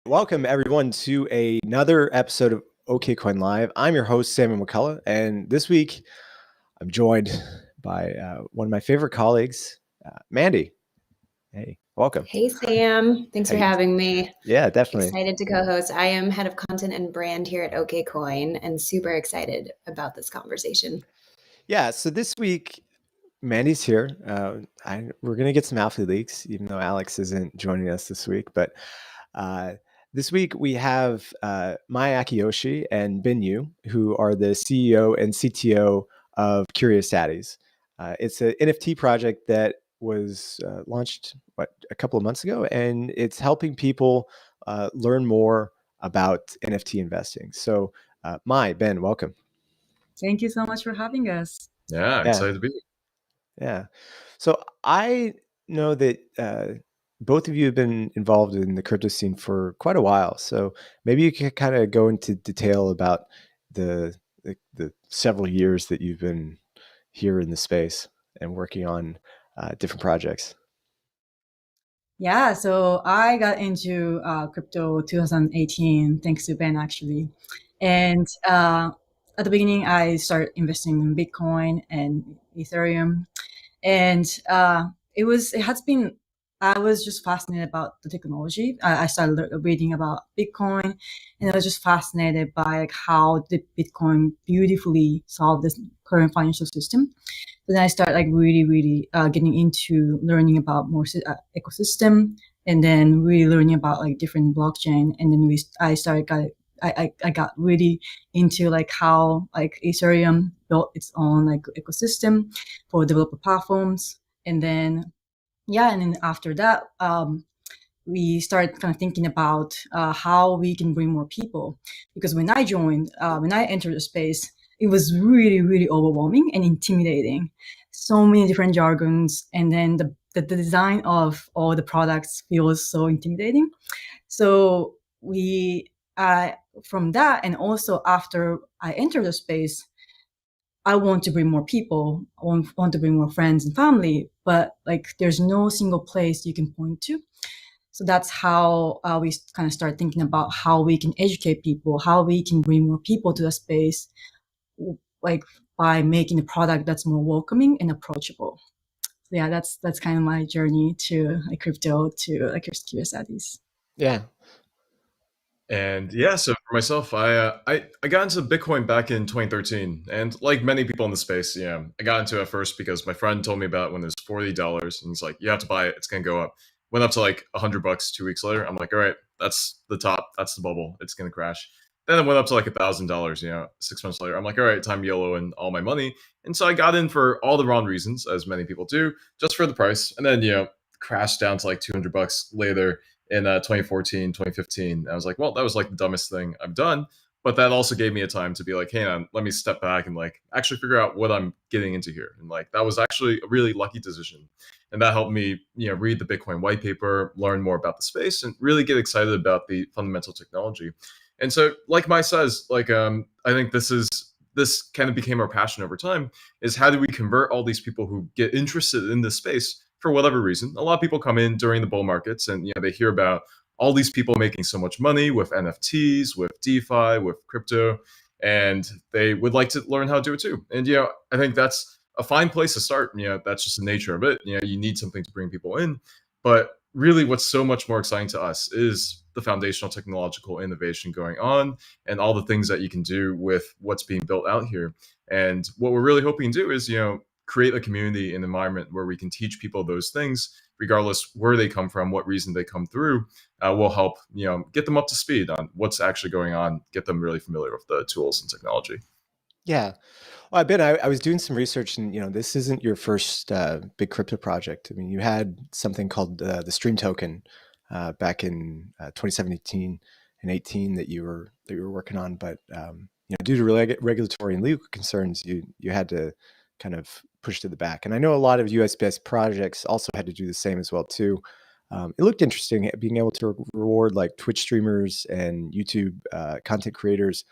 Welcome everyone to another episode of Okcoin Live. I'm your host, Samuel McCullough, and this week I'm joined by one of my favorite colleagues, Mandy. Hey, welcome. Hey, Sam. Thanks for having me. Yeah, definitely. Excited to co-host. I am head of content and brand here at Okcoin and super excited about this conversation. Yeah, so this week, Mandy's here. We're going to get some alpha leaks, even though Alex isn't joining us this week. But this week we have Maya Akiyoshi and Bin Yu, who are the CEO and CTO of Addys. It's an NFT project that was launched a couple of months ago, and it's helping people learn more about NFT investing. So, Ben, welcome. Thank you so much for having us. Yeah, excited to be here. Yeah. So I know that both of you have been involved in the crypto scene for quite a while. So maybe you could kind of go into detail about the several years that you've been here in the space and working on different projects. Yeah, so I got into crypto 2018 thanks to Ben actually, and at the beginning I started investing in Bitcoin and Ethereum, and it has been. I was just fascinated about the technology. I started reading about Bitcoin, and I was just fascinated by like how the Bitcoin beautifully solved this current financial system. So then I started like really getting into learning about more ecosystem, and then really learning about like different blockchain. And then I got really into like how like Ethereum built its own like ecosystem for developer platforms. And then after that, we started kind of thinking about how we can bring more people. Because when I entered the space, it was really overwhelming and intimidating. So many different jargons, and then the design of all the products feels so intimidating. So from that, and also after I entered the space, I want to bring more people, want to bring more friends and family, but like there's no single place you can point to. So that's how we kind of start thinking about how we can educate people, how we can bring more people to the space, like by making a product that's more welcoming and approachable. So yeah, that's kind of my journey to like crypto to like Addys. Yeah. And yeah, so for myself, I got into Bitcoin back in 2013, and like many people in the space, I got into it first because my friend told me about it when it was $40, and he's like, "You have to buy it; it's gonna go up." Went up to like $100 2 weeks later. I'm like, "All right, that's the top, that's the bubble, it's gonna crash." Then it went up to like $1,000, 6 months later. I'm like, "All right, time YOLO and all my money." And so I got in for all the wrong reasons, as many people do, just for the price, and then crashed down to like $200 later in 2014, 2015. I was like, well, that was like the dumbest thing I've done. But that also gave me a time to be like, hey, man, let me step back and like actually figure out what I'm getting into here. And like, that was actually a really lucky decision. And that helped me, read the Bitcoin white paper, learn more about the space, and really get excited about the fundamental technology. And so, like Mai says, like, I think this kind of became our passion over time, is how do we convert all these people who get interested in this space for whatever reason. A lot of people come in during the bull markets and they hear about all these people making so much money with NFTs, with DeFi, with crypto, and they would like to learn how to do it too. And I think that's a fine place to start. That's just the nature of it. You need something to bring people in. But really what's so much more exciting to us is the foundational technological innovation going on and all the things that you can do with what's being built out here. And what we're really hoping to do is, create a community and environment where we can teach people those things, regardless where they come from, what reason they come through. Will help get them up to speed on what's actually going on, get them really familiar with the tools and technology. Yeah. Well, I was doing some research, and this isn't your first big crypto project. I mean, you had something called the Stream Token back in 2017 and 18 that you were working on, but due to regulatory and legal concerns, you had to kind of push to the back. And I know a lot of US-based projects also had to do the same as well too. It looked interesting being able to reward like Twitch streamers and YouTube content creators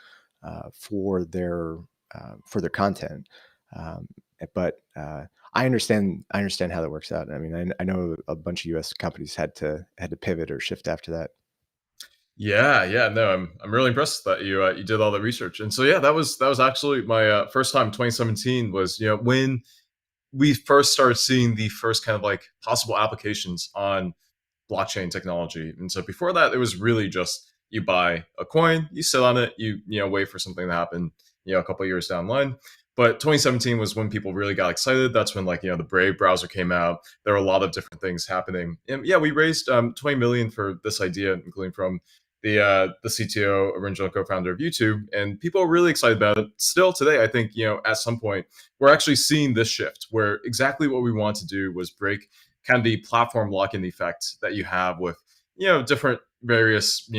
for their content. But I understand how that works out. I mean, I know a bunch of U.S. companies had to pivot or shift after that. Yeah, no, I'm really impressed that you did all the research. And so yeah, that was actually my first time. 2017 was when we first started seeing the first kind of like possible applications on blockchain technology. And so before that, it was really just you buy a coin, you sit on it, you wait for something to happen, a couple of years down the line. But 2017 was when people really got excited. That's when like the Brave browser came out. There were a lot of different things happening. And yeah, we raised 20 million for this idea, including from the CTO, original co-founder of YouTube, and people are really excited about it. Still today, I think at some point we're actually seeing this shift where exactly what we want to do was break kind of the platform lock-in effect that you have with different various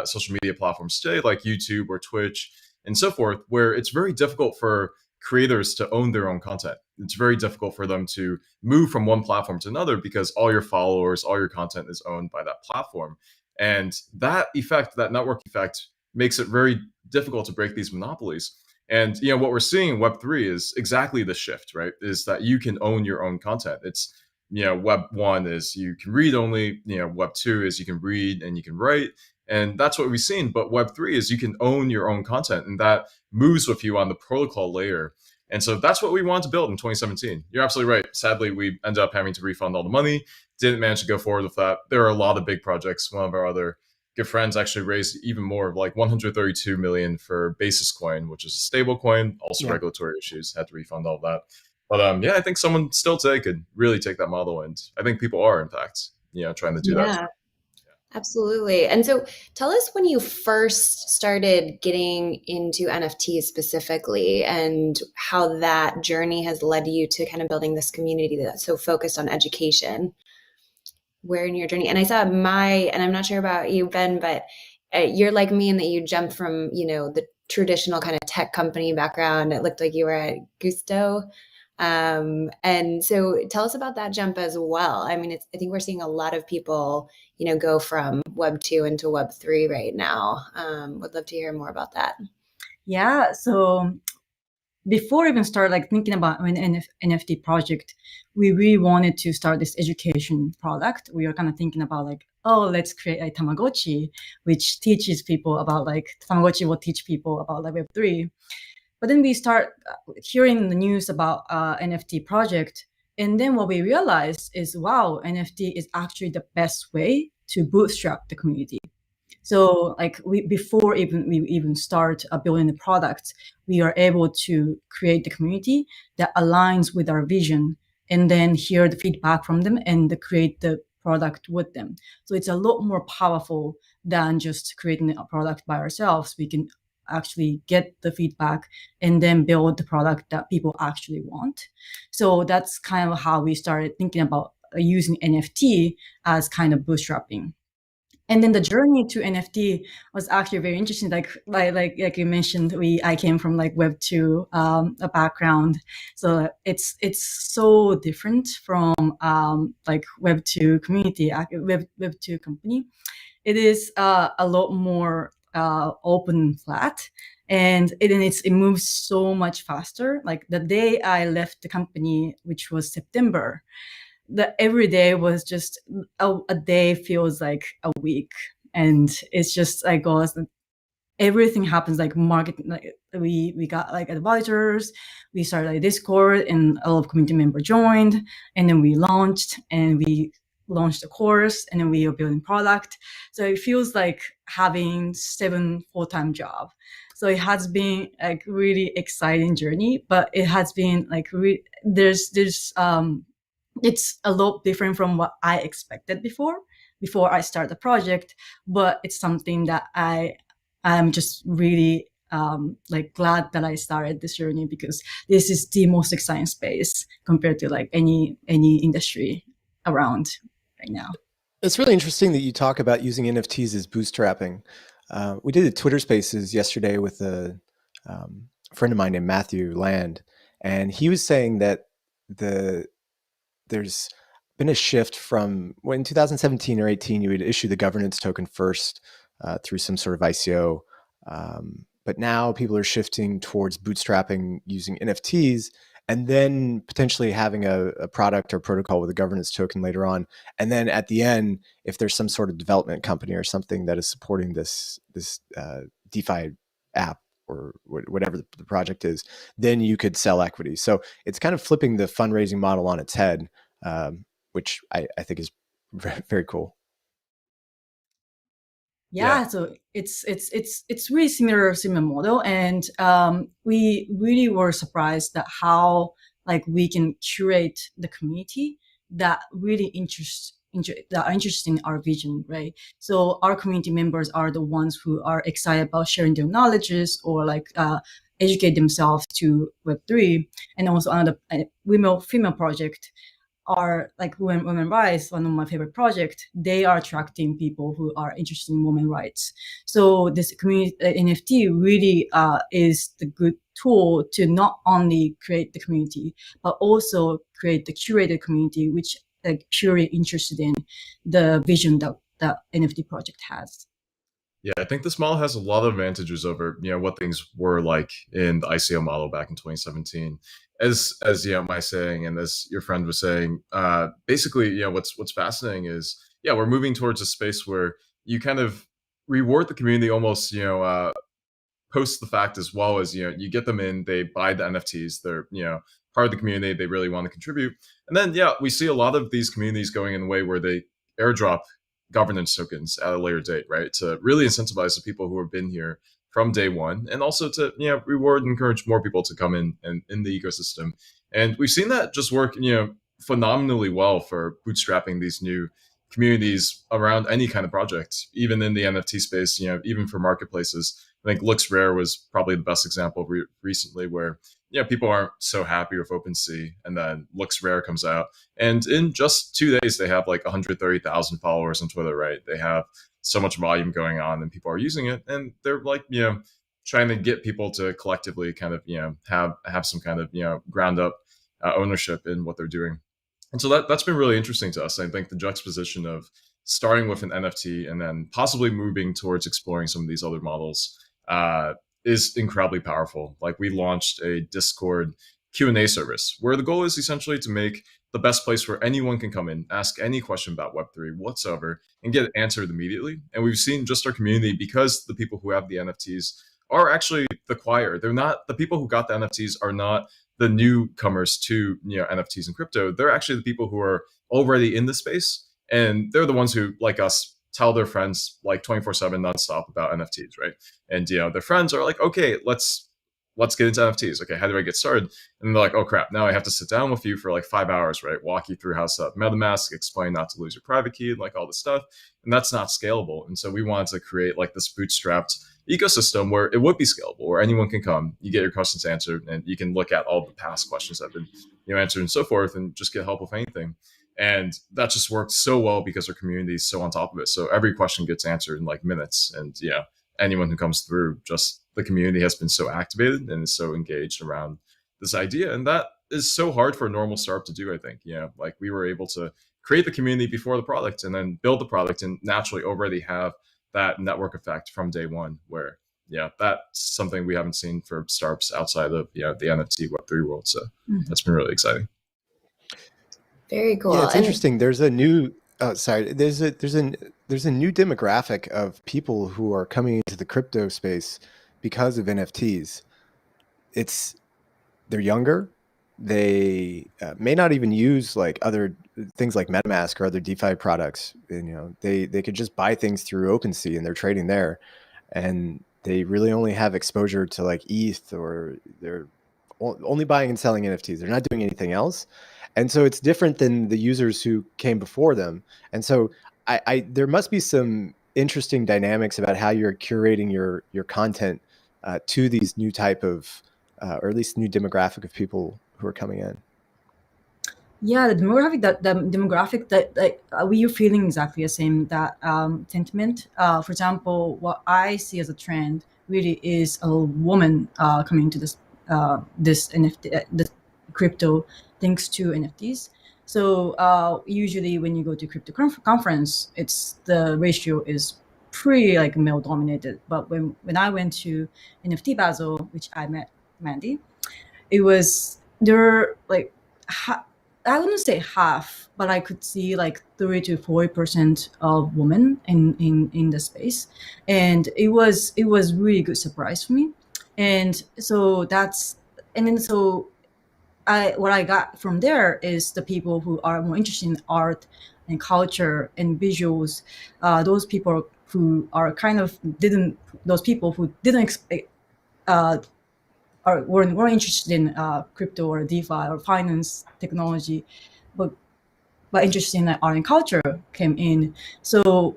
social media platforms today, like YouTube or Twitch and so forth, where it's very difficult for creators to own their own content. It's very difficult for them to move from one platform to another because all your followers, all your content is owned by that platform. And that effect, that network effect, makes it very difficult to break these monopolies. And what we're seeing in Web3 is exactly the shift, right? Is that you can own your own content. It's Web 1 is you can read only, Web 2 is you can read and you can write. And that's what we've seen. But Web 3 is you can own your own content, and that moves with you on the protocol layer. And so that's what we wanted to build in 2017. You're absolutely right. Sadly, we ended up having to refund all the money. Didn't manage to go forward with that. There are a lot of big projects. One of our other good friends actually raised even more, like 132 million for Basis Coin, which is a stable coin. Also, Yeah. regulatory issues, had to refund all of that. But yeah, I think someone still today could really take that model, and I think people are, in fact, trying to do that. Yeah, absolutely. And so tell us when you first started getting into NFTs specifically and how that journey has led you to kind of building this community that's so focused on education. Where in your journey? And I saw and I'm not sure about you, Ben, but you're like me in that you jumped from, the traditional kind of tech company background. It looked like you were at Gusto. And so tell us about that jump as well. I mean, I think we're seeing a lot of people, go from Web 2 into Web 3 right now. Would love to hear more about that. Yeah. So before even start like thinking about an NFT project, we really wanted to start this education product. We were kind of thinking about like, oh, let's create a Tamagotchi, which teaches people about like Tamagotchi will teach people about like Web3. But then we start hearing the news about NFT project. And then what we realized is, wow, NFT is actually the best way to bootstrap the community. So like before we even start building the product, we are able to create the community that aligns with our vision and then hear the feedback from them and create the product with them. So it's a lot more powerful than just creating a product by ourselves. We can actually get the feedback and then build the product that people actually want. So that's kind of how we started thinking about using NFT as kind of bootstrapping. And then the journey to NFT was actually very interesting. Like you mentioned, I came from like Web 2 a background, so it's so different from like Web 2 community, Web 2 company. It is a lot more open and flat, and it moves so much faster. Like the day I left the company, which was September, that every day was just a day feels like a week, and it's just like goes. Everything happens like marketing. Like we got like advisors, we started like Discord, and a lot of community members joined, and then we launched a course, and then we are building product. So it feels like having 7 full-time job. So it has been like really exciting journey, but it has been like there's it's a lot different from what I expected before I start the project, but it's something that I'm just really like glad that I started this journey, because this is the most exciting space compared to like any industry around right now. It's really interesting that you talk about using NFTs as bootstrapping. We did a Twitter Spaces yesterday with a friend of mine named Matthew Land, and he was saying that there's been a shift from when in 2017 or 18 you would issue the governance token first through some sort of ICO, but now people are shifting towards bootstrapping using NFTs, and then potentially having a product or protocol with a governance token later on. And then at the end, if there's some sort of development company or something that is supporting this DeFi app or whatever the project is, then you could sell equity. So it's kind of flipping the fundraising model on its head, which I think is very, very cool. Yeah, so it's really similar model, and we really were surprised at how like we can curate the community that really that are interested in our vision, right? So our community members are the ones who are excited about sharing their knowledges or like educate themselves to Web3, and also another female project are like Women Rights, one of my favorite projects. They are attracting people who are interested in women rights. So this community NFT really is the good tool to not only create the community, but also create the curated community, which like truly interested in the vision that that NFT project has. Yeah, I think this model has a lot of advantages over what things were like in the ICO model back in 2017. As my saying and as your friend was saying, basically, what's fascinating is we're moving towards a space where you kind of reward the community almost post the fact, as well as you get them in, they buy the NFTs, they're part of the community, they really want to contribute, and then we see a lot of these communities going in a way where they airdrop governance tokens at a later date, right, to really incentivize the people who have been here from day one, and also to reward and encourage more people to come in and in the ecosystem. And we've seen that just work phenomenally well for bootstrapping these new communities around any kind of project, even in the NFT space, even for marketplaces. I think Looks Rare was probably the best example recently, where people aren't so happy with OpenSea, and then Looks Rare comes out, and in just 2 days they have like 130,000 followers on Twitter. Right, they have so much volume going on, and people are using it, and they're like trying to get people to collectively kind of have some kind of ground up ownership in what they're doing. And so that's been really interesting to us. I think the juxtaposition of starting with an NFT and then possibly moving towards exploring some of these other models is incredibly powerful. Like, we launched a Discord Q&A service where the goal is essentially to make the best place where anyone can come in, ask any question about Web3 whatsoever, and get it answered immediately. And we've seen just our community, because the people who have the NFTs are actually the choir. They're not, the people who got the NFTs are not the newcomers to NFTs and crypto. They're actually the people who are already in the space, and they're the ones who, like us, tell their friends like 24/7 nonstop about NFTs, right? And their friends are like, okay, let's get into NFTs. Okay, how do I get started? And they're like, oh crap, now I have to sit down with you for like 5 hours, right? Walk you through how to set up MetaMask, explain not to lose your private key, and like all this stuff. And that's not scalable. And so we wanted to create like this bootstrapped ecosystem where it would be scalable, where anyone can come, you get your questions answered, and you can look at all the past questions that have been answered and so forth, and just get help with anything. And that just worked so well because our community is so on top of it. So every question gets answered in like minutes. And anyone who comes through, just the community has been so activated and is so engaged around this idea. And that is so hard for a normal startup to do, I think. Like, we were able to create the community before the product and then build the product and naturally already have that network effect from day one, where that's something we haven't seen for startups outside of the NFT Web3 world. So that's been really exciting. Very cool. Yeah, it's interesting. There's a new there's a new demographic of people who are coming into the crypto space because of NFTs. They're younger. They may not even use like other things like MetaMask or other DeFi products. And, they could just buy things through OpenSea and they're trading there, and they really only have exposure to like ETH, or they're only buying and selling NFTs. They're not doing anything else. And so it's different than the users who came before them. And so there must be some interesting dynamics about how you're curating your content to these new type of, or at least new demographic of people who are coming in. Yeah, the demographic that we are feeling exactly the same, that sentiment. For example, what I see as a trend really is a woman coming to this NFT, this crypto, thanks to NFTs. So usually when you go to crypto conference, it's the ratio is pretty like male dominated. But when I went to NFT Basel, which I met Mandy, it was there like I wouldn't say half, but I could see like 30 to 40% of women in the space, and it was really good surprise for me. And so what I got from there is the people who are more interested in art and culture and visuals. Those people who are kind of didn't those people who didn't expect or weren't interested in crypto or DeFi or finance technology, but interested in art and culture came in. So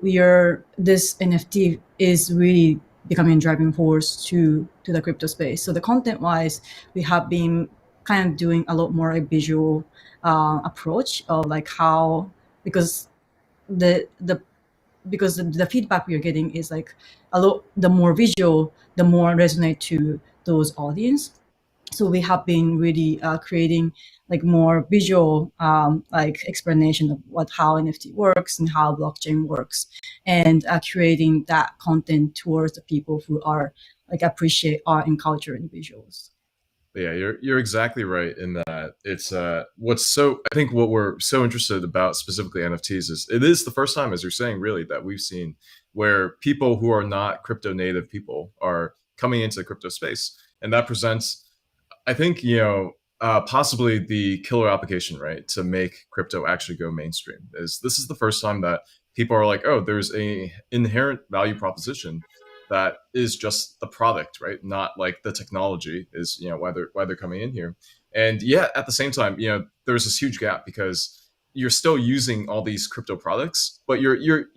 this NFT is really becoming a driving force to the crypto space. So the content wise, we have been kind of doing a lot more like visual approach of like how, because the feedback we are getting is like the more visual, the more resonate to those audience. So we have been really creating like more visual like explanation of how NFT works and how blockchain works, and creating that content towards the people who are like appreciate art and culture and visuals. Yeah, you're exactly right in that it's I think what we're so interested about specifically NFTs is it is the first time, as you're saying, really, that we've seen where people who are not crypto native people are coming into the crypto space, and that presents, I think, possibly the killer application, right, to make crypto actually go mainstream. Is this is the first time that people are like, oh, there's a inherent value proposition that is just the product, right? Not like the technology is, why they're coming in here. And yet at the same time, there's this huge gap because you're still using all these crypto products, but you're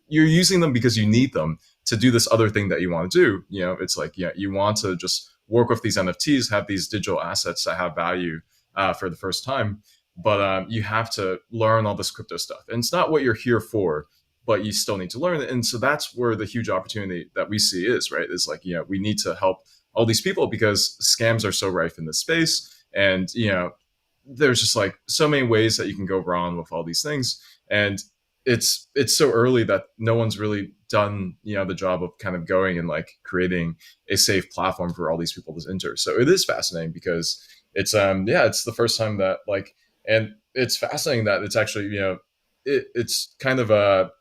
using them because you need them to do this other thing that you want to do. It's like, you want to just work with these NFTs, have these digital assets that have value for the first time, but you have to learn all this crypto stuff, and it's not what you're here for, but you still need to learn it. And so that's where the huge opportunity that we see is, right? Is like, we need to help all these people because scams are so rife in this space. And, there's just like so many ways that you can go wrong with all these things. And it's so early that no one's really done, the job of kind of going and like creating a safe platform for all these people to enter. So it is fascinating because it's, it's the first time that like, and it's fascinating that it's actually, it's kind of a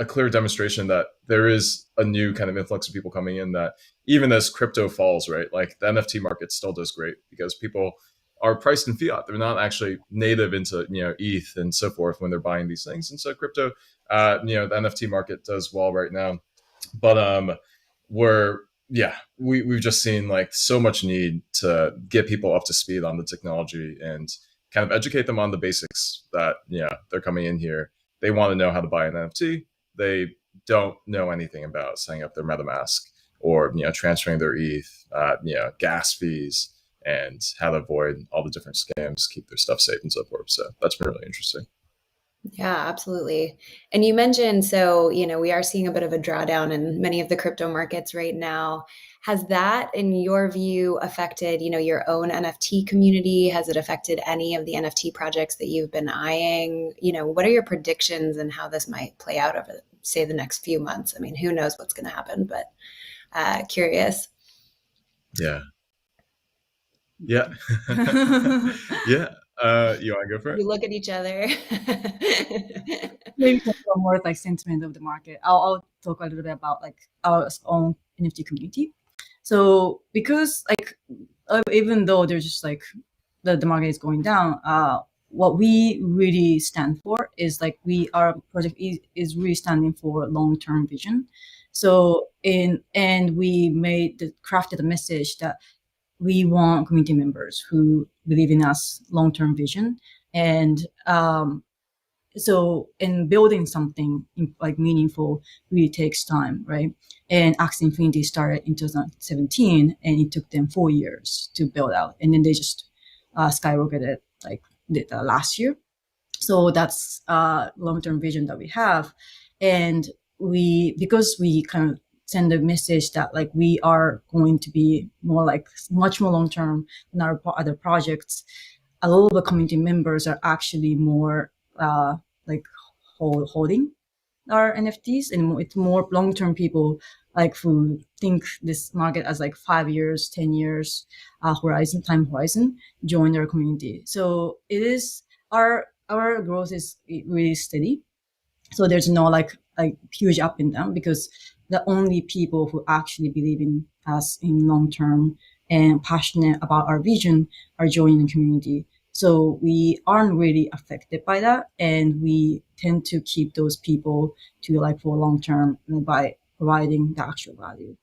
clear demonstration that there is a new kind of influx of people coming in, that even as crypto falls, right, like the NFT market still does great because people are priced in fiat. They're not actually native into, ETH and so forth when they're buying these things. And so crypto, the NFT market does well right now. But we've just seen like so much need to get people up to speed on the technology and kind of educate them on the basics that, they're coming in here. They want to know how to buy an NFT. They don't know anything about setting up their MetaMask or, transferring their ETH, gas fees, and how to avoid all the different scams, keep their stuff safe and so forth. So that's been really interesting. Yeah, absolutely. And you mentioned, so, we are seeing a bit of a drawdown in many of the crypto markets right now. Has that, in your view, affected, your own NFT community? Has it affected any of the NFT projects that you've been eyeing? What are your predictions and how this might play out over, say, the next few months? I mean, who knows what's going to happen, but curious. Yeah. Yeah. Yeah. You want to go for it? We look at each other. Maybe talk about more like sentiment of the market. I'll talk a little bit about like our own NFT community. So because like even though there's just like the market is going down, what we really stand for is like our project is really standing for long-term vision. So and we crafted a message that we want community members who believe in us long-term vision. And so in building something like meaningful really takes time, right? And Axie Infinity started in 2017 and it took them 4 years to build out. And then they just skyrocketed like last year. So that's long-term vision that we have. And because we kind of send a message that like we are going to be more like much more long-term than our other projects, a lot of the community members are actually more like holding our NFTs, and it's more long-term people like who think this market as like 5 years, 10 years time horizon join our community. So it is our growth is really steady. So there's no like huge up and down, because the only people who actually believe in us in long term and passionate about our vision are joining the community. So we aren't really affected by that, and we tend to keep those people to like for long term by providing the actual value.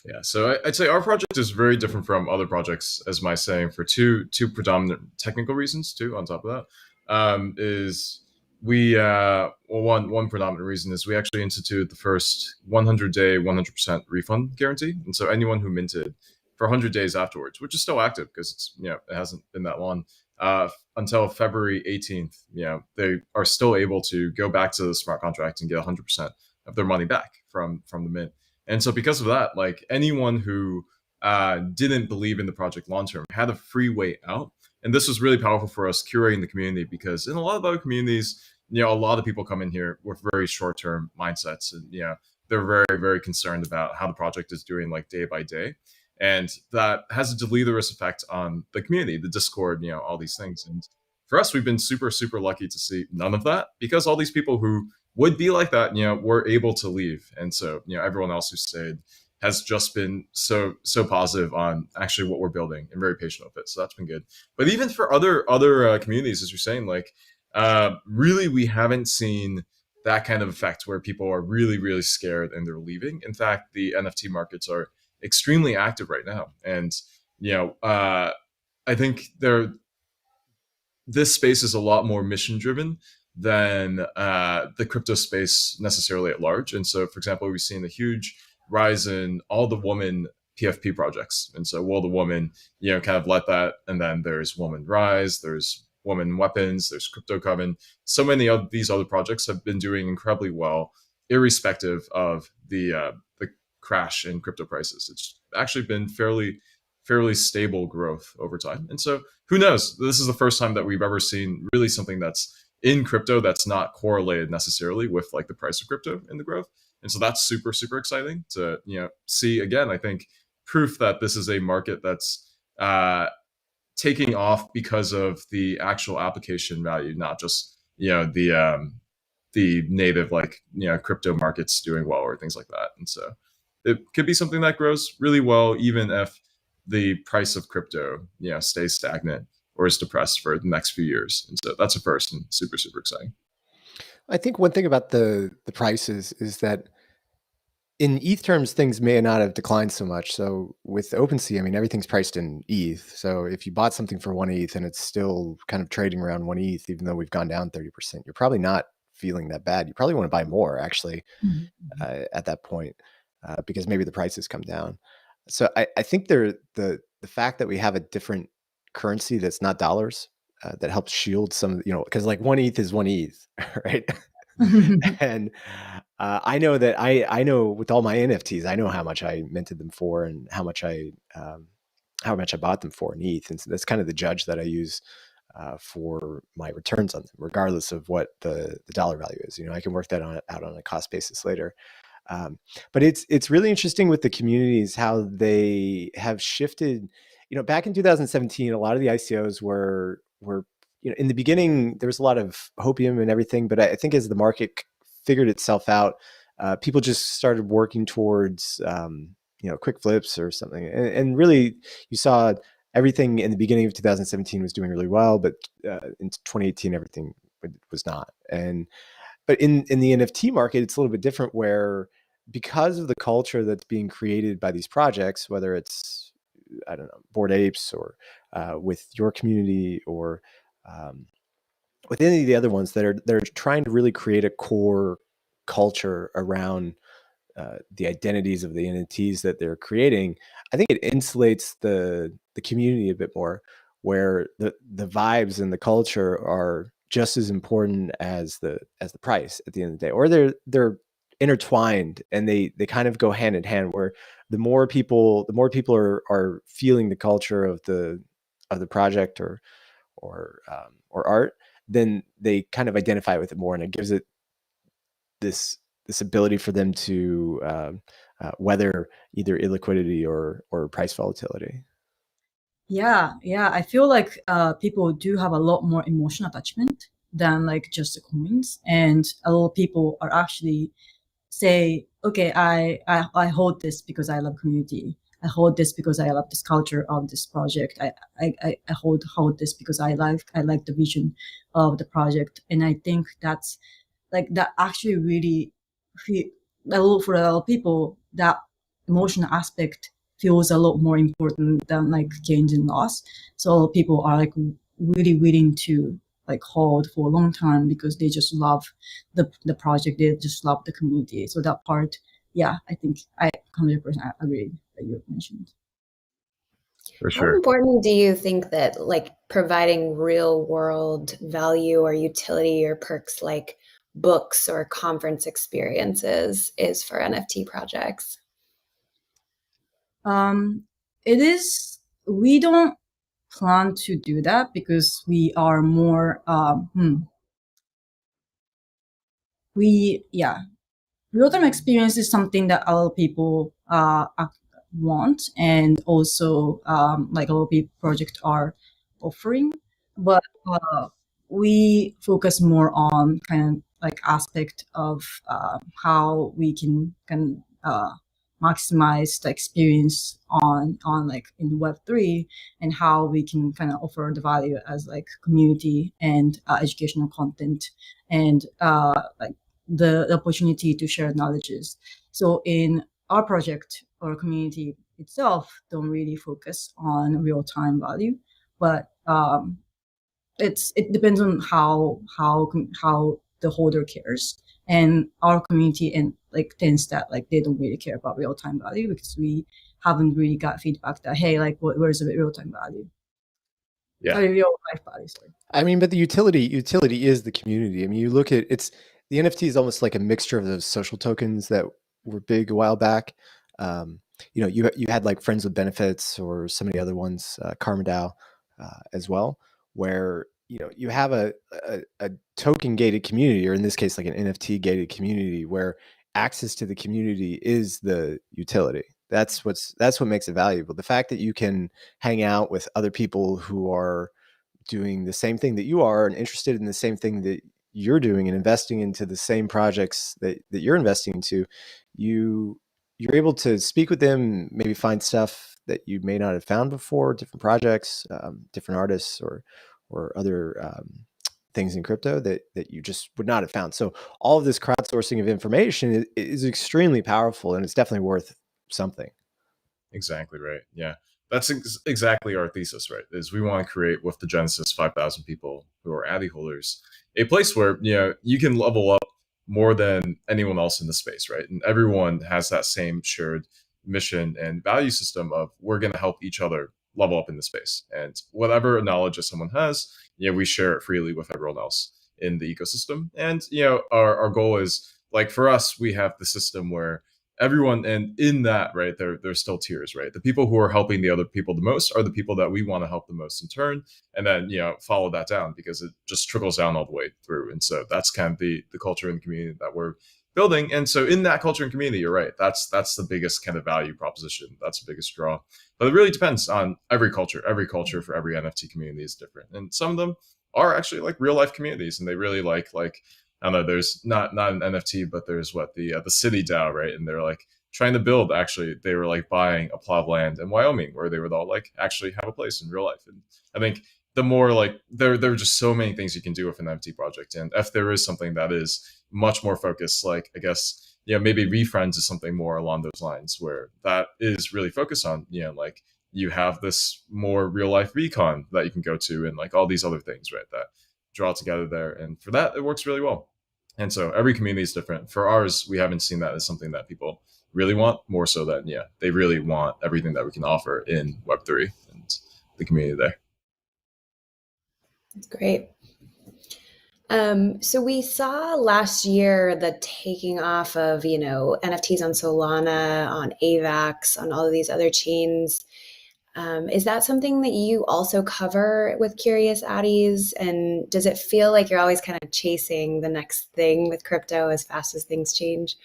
Yeah, so I'd say our project is very different from other projects, as my saying, for two predominant technical reasons too. On top of that, is we well one predominant reason is we actually instituted the first 100-day 100% refund guarantee, and so anyone who minted for 100 days afterwards, which is still active because it's it hasn't been that long, until February 18th, they are still able to go back to the smart contract and get 100% of their money back from the mint. And so because of that, like anyone who didn't believe in the project long term had a free way out. And this was really powerful for us curating the community, because in a lot of other communities, a lot of people come in here with very short term mindsets, and they're very, very concerned about how the project is doing like day by day. And that has a deleterious effect on the community, the Discord, all these things. And for us, we've been super, super lucky to see none of that, because all these people who would be like that, were able to leave. And so, everyone else who stayed has just been so positive on actually what we're building and very patient with it. So that's been good. But even for other communities, as you're saying, like really we haven't seen that kind of effect where people are really, really scared and they're leaving. In fact, the NFT markets are extremely active right now. And, I think this space is a lot more mission driven than the crypto space necessarily at large. And so, for example, we've seen a huge rise in all the woman PFP projects. And so Will the Woman, kind of let that. And then there's Woman Rise, there's Woman Weapons, there's Crypto Coven. So many of these other projects have been doing incredibly well, irrespective of the crash in crypto prices. It's actually been fairly stable growth over time. And so who knows? This is the first time that we've ever seen really something that's in crypto that's not correlated necessarily with like the price of crypto in the growth. And so that's super, super exciting to, see again, I think proof that this is a market that's taking off because of the actual application value, not just, the native like, crypto markets doing well or things like that. And so it could be something that grows really well, even if the price of crypto, stays stagnant or is depressed for the next few years. And so that's a first and super, super exciting. I think one thing about the prices is that in ETH terms, things may not have declined so much. So with OpenSea, I mean, everything's priced in ETH. So if you bought something for 1 ETH and it's still kind of trading around 1 ETH, even though we've gone down 30%, you're probably not feeling that bad. You probably want to buy more actually at that point because maybe the prices come down. So I think the fact that we have a different currency that's not dollars that helps shield some, because like 1 ETH is 1 ETH, right? And I know that I know with all my NFTs, I know how much I minted them for and how much I bought them for in ETH, and so that's kind of the judge that I use for my returns on them, regardless of what the dollar value is. I can work that out on a cost basis later. But it's really interesting with the communities how they have shifted. Back in 2017, a lot of the ICOs were in the beginning there was a lot of hopium and everything, but I think as the market figured itself out, people just started working towards quick flips or something, and really you saw everything in the beginning of 2017 was doing really well, but in 2018 everything was not. But in the NFT market, it's a little bit different, where because of the culture that's being created by these projects, whether it's, I don't know, Bored Apes or with your community or with any of the other ones that they're trying to really create a core culture around the identities of the entities that they're creating, I think it insulates the community a bit more, where the vibes and the culture are just as important as the price at the end of the day, or they're intertwined and they kind of go hand in hand, where the more people are feeling the culture of the project or art, then they kind of identify with it more, and it gives it this ability for them to weather either illiquidity or price volatility. Yeah, I feel like people do have a lot more emotional attachment than like just the coins, and a lot of people are actually say, okay, I hold this because I love community. I hold this because I love this culture of this project. I hold this because I like the vision of the project, and I think that's like that actually really for a lot of people that emotional aspect feels a lot more important than like gains and loss. So people are like really willing to like hold for a long time because they just love the project, they just love the community. So that part, yeah, I think I 100% agree that you mentioned. For How sure. important do you think that like providing real world value or utility or perks like books or conference experiences is for NFT projects? It is, we don't plan to do that because we are more real-time experience is something that a lot of people want, and also like a lot of people projects are offering, but we focus more on kind of like aspect of how we can maximize the experience on like in Web3, and how we can kind of offer the value as like community and educational content, and like the opportunity to share knowledges. So in our project or community itself don't really focus on real-time value, but it depends on how the holder cares. And our community and like tends that like they don't really care about real-time value because we haven't really got feedback that, hey, like where's the real-time value? Yeah. Real life value, sorry. I mean, but the utility is the community. I mean, you look at the NFT is almost like a mixture of those social tokens that were big a while back. You know, you had like Friends with Benefits or some of the other ones, Karma DAO, as well, where you know you have a token gated community, or in this case, like an NFT gated community, where access to the community is the utility. That's what makes it valuable. The fact that you can hang out with other people who are doing the same thing that you are and interested in the same thing that you're doing and investing into the same projects that you're investing into, you're able to speak with them, maybe find stuff that you may not have found before, different projects, different artists, or other things in crypto that you just would not have found. So all of this crowdsourcing of information is extremely powerful, and it's definitely worth something. Exactly right. Yeah. That's exactly our thesis, right? Is we want to create with the Genesis 5,000 people who are Addy holders a place where, you know, you can level up more than anyone else in the space, right? And everyone has that same shared mission and value system of we're going to help each other level up in the space. And whatever knowledge that someone has, you know, we share it freely with everyone else in the ecosystem. And, you know, our goal is like for us, we have the system where everyone, and in that, right, there's still tiers, right? The people who are helping the other people the most are the people that we want to help the most in turn, and then, you know, follow that down because it just trickles down all the way through. And so that's kind of the culture and community that we're building. And so in that culture and community, you're right, that's the biggest kind of value proposition, that's the biggest draw. But it really depends on every culture for every NFT community is different, and some of them are actually like real life communities, and they really like I don't know, there's not an NFT, but there's what the city DAO, right? And they're like trying to build, actually, they were like buying a plot of land in Wyoming where they would all like actually have a place in real life. And I think the more like there are just so many things you can do with an NFT project. And if there is something that is much more focused, like I guess, you know, maybe ReFriends is something more along those lines where that is really focused on, you know, like you have this more real life recon that you can go to and like all these other things, right, that draw together there. And for that, it works really well. And so every community is different. For ours, we haven't seen that as something that people really want, more so that, yeah, they really want everything that we can offer in Web3 and the community there. That's great. So we saw last year the taking off of, you know, NFTs on Solana, on AVAX, on all of these other chains. Is that something that you also cover with Curious Addys? And does it feel like you're always kind of chasing the next thing with crypto as fast as things change?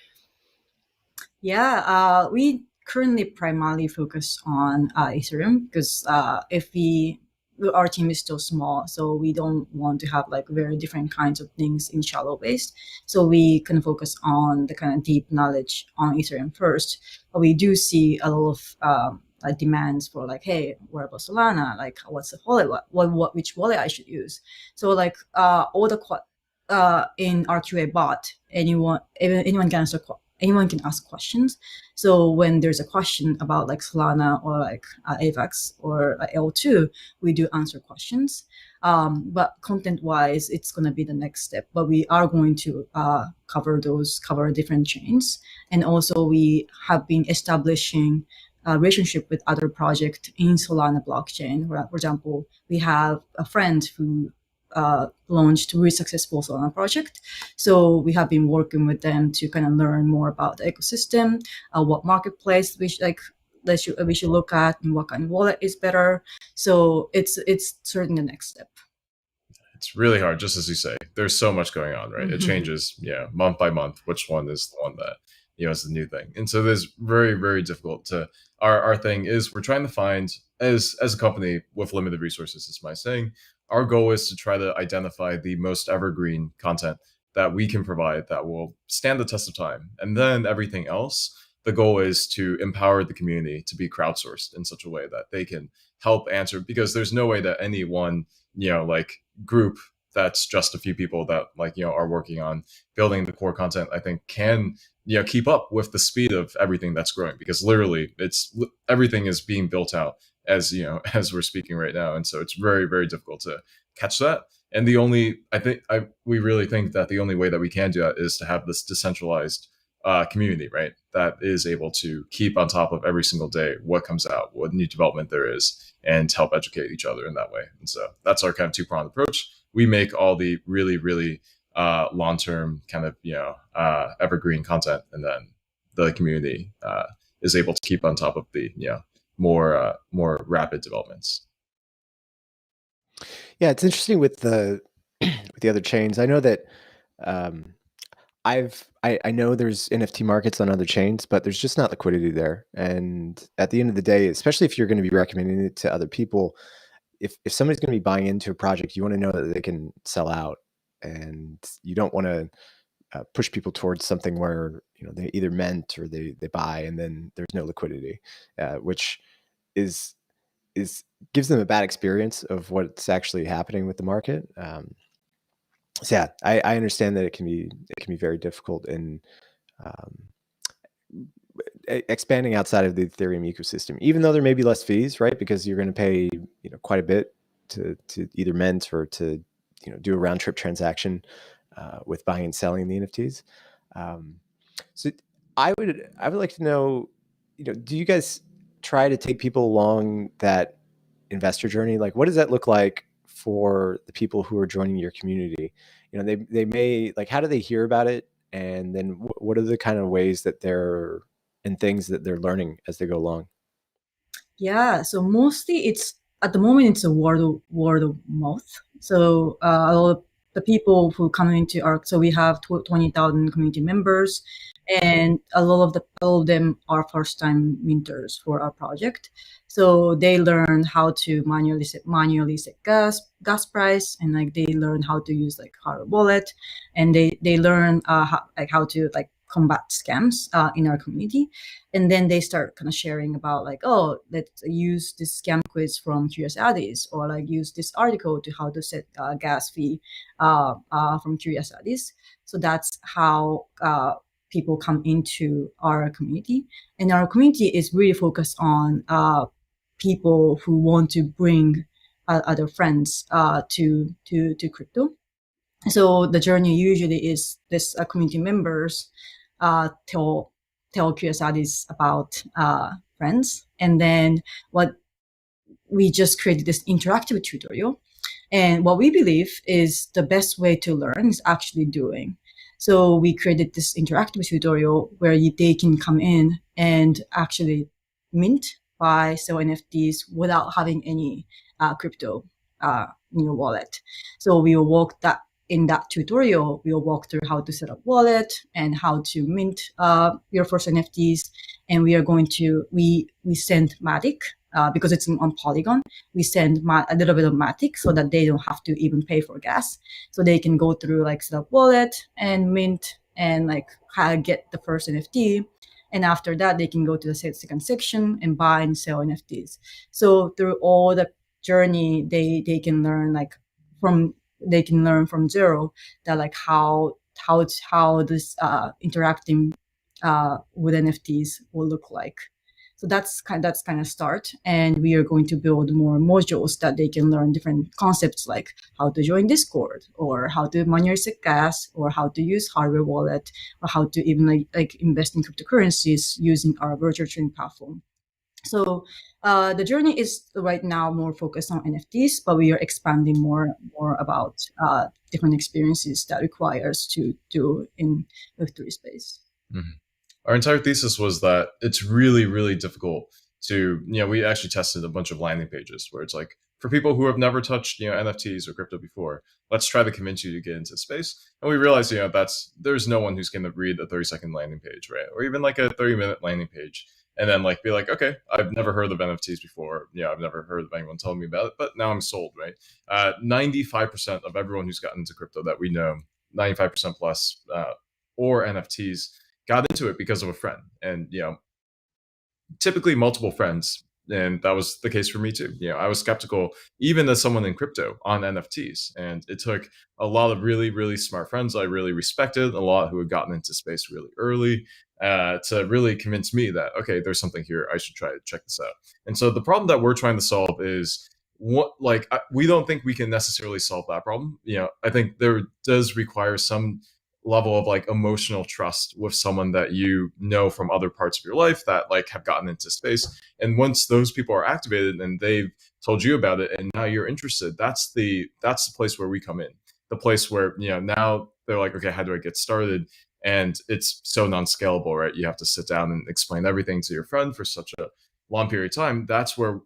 Yeah, we currently primarily focus on Ethereum because our team is still small, so we don't want to have like very different kinds of things in shallow base. So we can focus on the kind of deep knowledge on Ethereum first. But we do see a lot of demands for like, hey, what about Solana? Like, what's the wallet? Which wallet I should use? So like all the in our QA bot, anyone can answer anyone can ask questions. So when there's a question about like Solana or like AVAX or L2, we do answer questions. But content-wise, it's going to be the next step. But we are going to cover different chains. And also we have been establishing a relationship with other projects in Solana blockchain. For example, we have a friend who launched a really successful Solana project. So we have been working with them to kind of learn more about the ecosystem, what marketplace we should look at, and what kind of wallet is better. So it's certainly the next step. It's really hard, just as you say. There's so much going on, right? It changes, month by month, which one is the one that, is the new thing. And so there's very, very difficult to, our thing is we're trying to find, as a company with limited resources, is my saying, our goal is to try to identify the most evergreen content that we can provide that will stand the test of time. And then everything else, the goal is to empower the community to be crowdsourced in such a way that they can help answer, because there's no way that any one, like group that's just a few people that are working on building the core content, I think can keep up with the speed of everything that's growing, because literally everything is being built out as as we're speaking right now. And so it's very, very difficult to catch that. And we really think that the only way that we can do that is to have this decentralized community, right, that is able to keep on top of every single day what comes out, what new development there is, and help educate each other in that way. And so that's our kind of two-pronged approach. We make all the really, really long-term kind of evergreen content, and then the community is able to keep on top of the more rapid developments. Yeah, it's interesting with the with the other chains. I know that I know there's NFT markets on other chains, but there's just not liquidity there. And at the end of the day, especially if you're going to be recommending it to other people, if somebody's going to be buying into a project, you want to know that they can sell out, and you don't want to push people towards something where they either mint or they buy and then there's no liquidity, which is gives them a bad experience of what's actually happening with the market. So yeah, I understand that it can be very difficult in expanding outside of the Ethereum ecosystem, even though there may be less fees, right? Because you're going to pay quite a bit to either mint or to do a round trip transaction with buying and selling the NFTs. So I would like to know, do you guys try to take people along that investor journey? Like, what does that look like for the people who are joining your community? They may, like, how do they hear about it? And then what are the kind of ways that they're and things that they're learning as they go along? Yeah, so mostly at the moment it's a word of mouth. So a lot of the people who come into so we have 20,000 community members, and a lot of them are first time minters for our project. So they learn how to manually set gas price, and like they learn how to use like hardware wallet, and they learn how to like combat scams in our community. And then they start kind of sharing about like, oh, let's use this scam quiz from Curious Addys, or like use this article to how to set gas fee from Curious Addys. So that's how people come into our community. And our community is really focused on people who want to bring other friends to crypto. So the journey usually is this community members tell Curious Addys about friends, and then what we just created this interactive tutorial. And what we believe is the best way to learn is actually doing. So we created this interactive tutorial where they can come in and actually mint buy, sell NFTs without having any crypto in your wallet. So we will walk that in that tutorial. We will walk through how to set up wallet and how to mint your first NFTs. And we are going to we send Matic because it's on Polygon. We send a little bit of Matic so that they don't have to even pay for gas. So they can go through like set up wallet and mint and like get the first NFT. And after that, they can go to the second section and buy and sell NFTs. So through all the journey, they can learn from zero that like how this interacting with NFTs will look like. So that's kind of start, and we are going to build more modules that they can learn different concepts like how to join Discord, or how to manually set gas, or how to use hardware wallet, or how to even like invest in cryptocurrencies using our virtual trading platform. So the journey is right now more focused on NFTs, but we are expanding more about different experiences that requires to do in Web3 space. Mm-hmm. Our entire thesis was that it's really, really difficult to, we actually tested a bunch of landing pages where it's like, for people who have never touched, NFTs or crypto before, let's try to convince you to get into space. And we realized, there's no one who's going to read a 30-second landing page, right? Or even like a 30-minute landing page. And then like be like, okay, I've never heard of NFTs before. I've never heard of anyone telling me about it, but now I'm sold, right? 95% of everyone who's gotten into crypto that we know, 95% plus, or NFTs, got into it because of a friend, and typically multiple friends. And that was the case for me too. I was skeptical, even as someone in crypto, on NFTs, and it took a lot of really, really smart friends I really respected, a lot who had gotten into space really early, to really convince me that, okay, there's something here, I should try to check this out. And so the problem that we're trying to solve is we don't think we can necessarily solve that problem. I think there does require some level of like emotional trust with someone that from other parts of your life that like have gotten into space. And once those people are activated and they've told you about it and now you're interested, that's the place where we come in. The place where, now they're like, okay, how do I get started? And it's so non-scalable, right? You have to sit down and explain everything to your friend for such a long period of time. That's where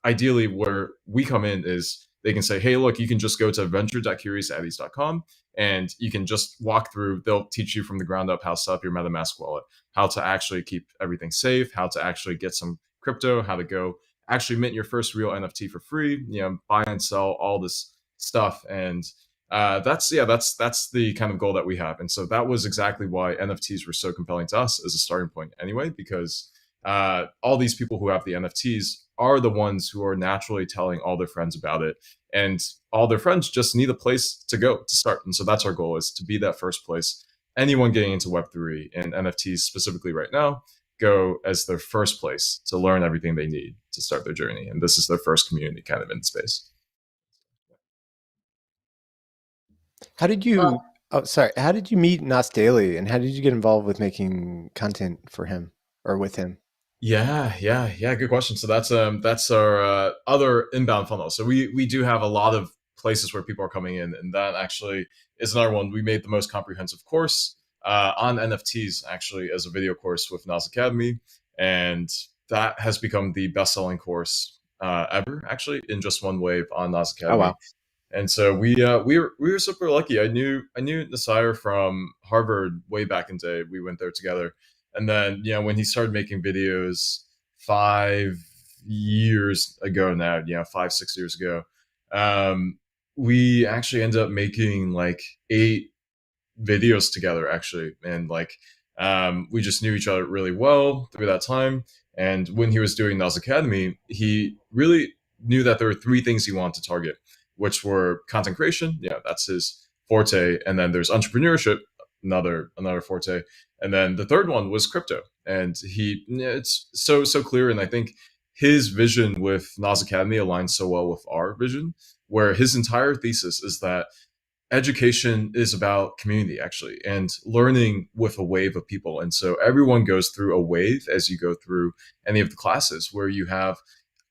ideally where we come in is they can say, hey, look, you can just go to venture.curiousaddys.com and you can just walk through. They'll teach you from the ground up how to set up your MetaMask wallet, how to actually keep everything safe, how to actually get some crypto, how to go actually mint your first real NFT for free, buy and sell, all this stuff. And that's the kind of goal that we have. And so that was exactly why NFTs were so compelling to us as a starting point anyway, because all these people who have the NFTs are the ones who are naturally telling all their friends about it, and all their friends just need a place to go to start. And so that's our goal, is to be that first place. Anyone getting into Web3 and NFTs specifically right now go as their first place to learn everything they need to start their journey. And this is their first community kind of in space. How did you how did you meet Nas Daily, and how did you get involved with making content for him or with him? Yeah. Good question. So that's our other inbound funnel. So we do have a lot of places where people are coming in, and that actually is another one. We made the most comprehensive course on NFTs actually as a video course with Nas Academy, and that has become the best-selling course ever actually in just one wave on Nas Academy. Oh wow! And so we were super lucky. I knew Nasir from Harvard way back in the day. We went there together. And then, when he started making videos 5 years ago now, 5-6 years ago, we actually ended up making like 8 videos together actually. And like, we just knew each other really well through that time. And when he was doing Nas Academy, he really knew that there were 3 things he wanted to target, which were content creation. That's his forte. And then there's entrepreneurship, another forte. And then the third one was crypto. And it's so clear. And I think his vision with Nas Academy aligns so well with our vision, where his entire thesis is that education is about community actually, and learning with a wave of people. And so everyone goes through a wave as you go through any of the classes, where you have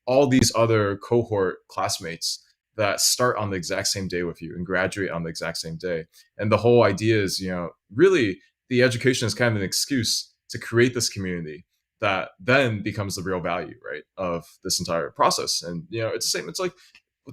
all these other cohort classmates that start on the exact same day with you and graduate on the exact same day. And the whole idea is, really the education is kind of an excuse to create this community that then becomes the real value, right, of this entire process. And it's the same. It's like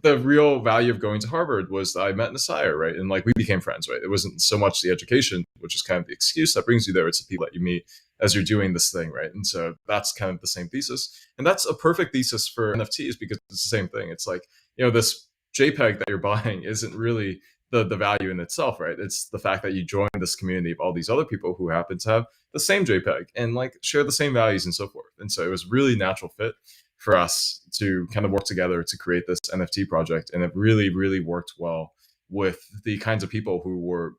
the real value of going to Harvard was that I met Nasir, right, and like we became friends, right. It wasn't so much the education, which is kind of the excuse that brings you there. It's the people that you meet as you're doing this thing, right. And so that's kind of the same thesis, and that's a perfect thesis for NFTs because it's the same thing. It's like this JPEG that you're buying isn't really the value in itself, right? It's the fact that you join this community of all these other people who happen to have the same JPEG and like share the same values and so forth. And so it was really natural fit for us to kind of work together to create this NFT project, and it really, really worked well with the kinds of people who were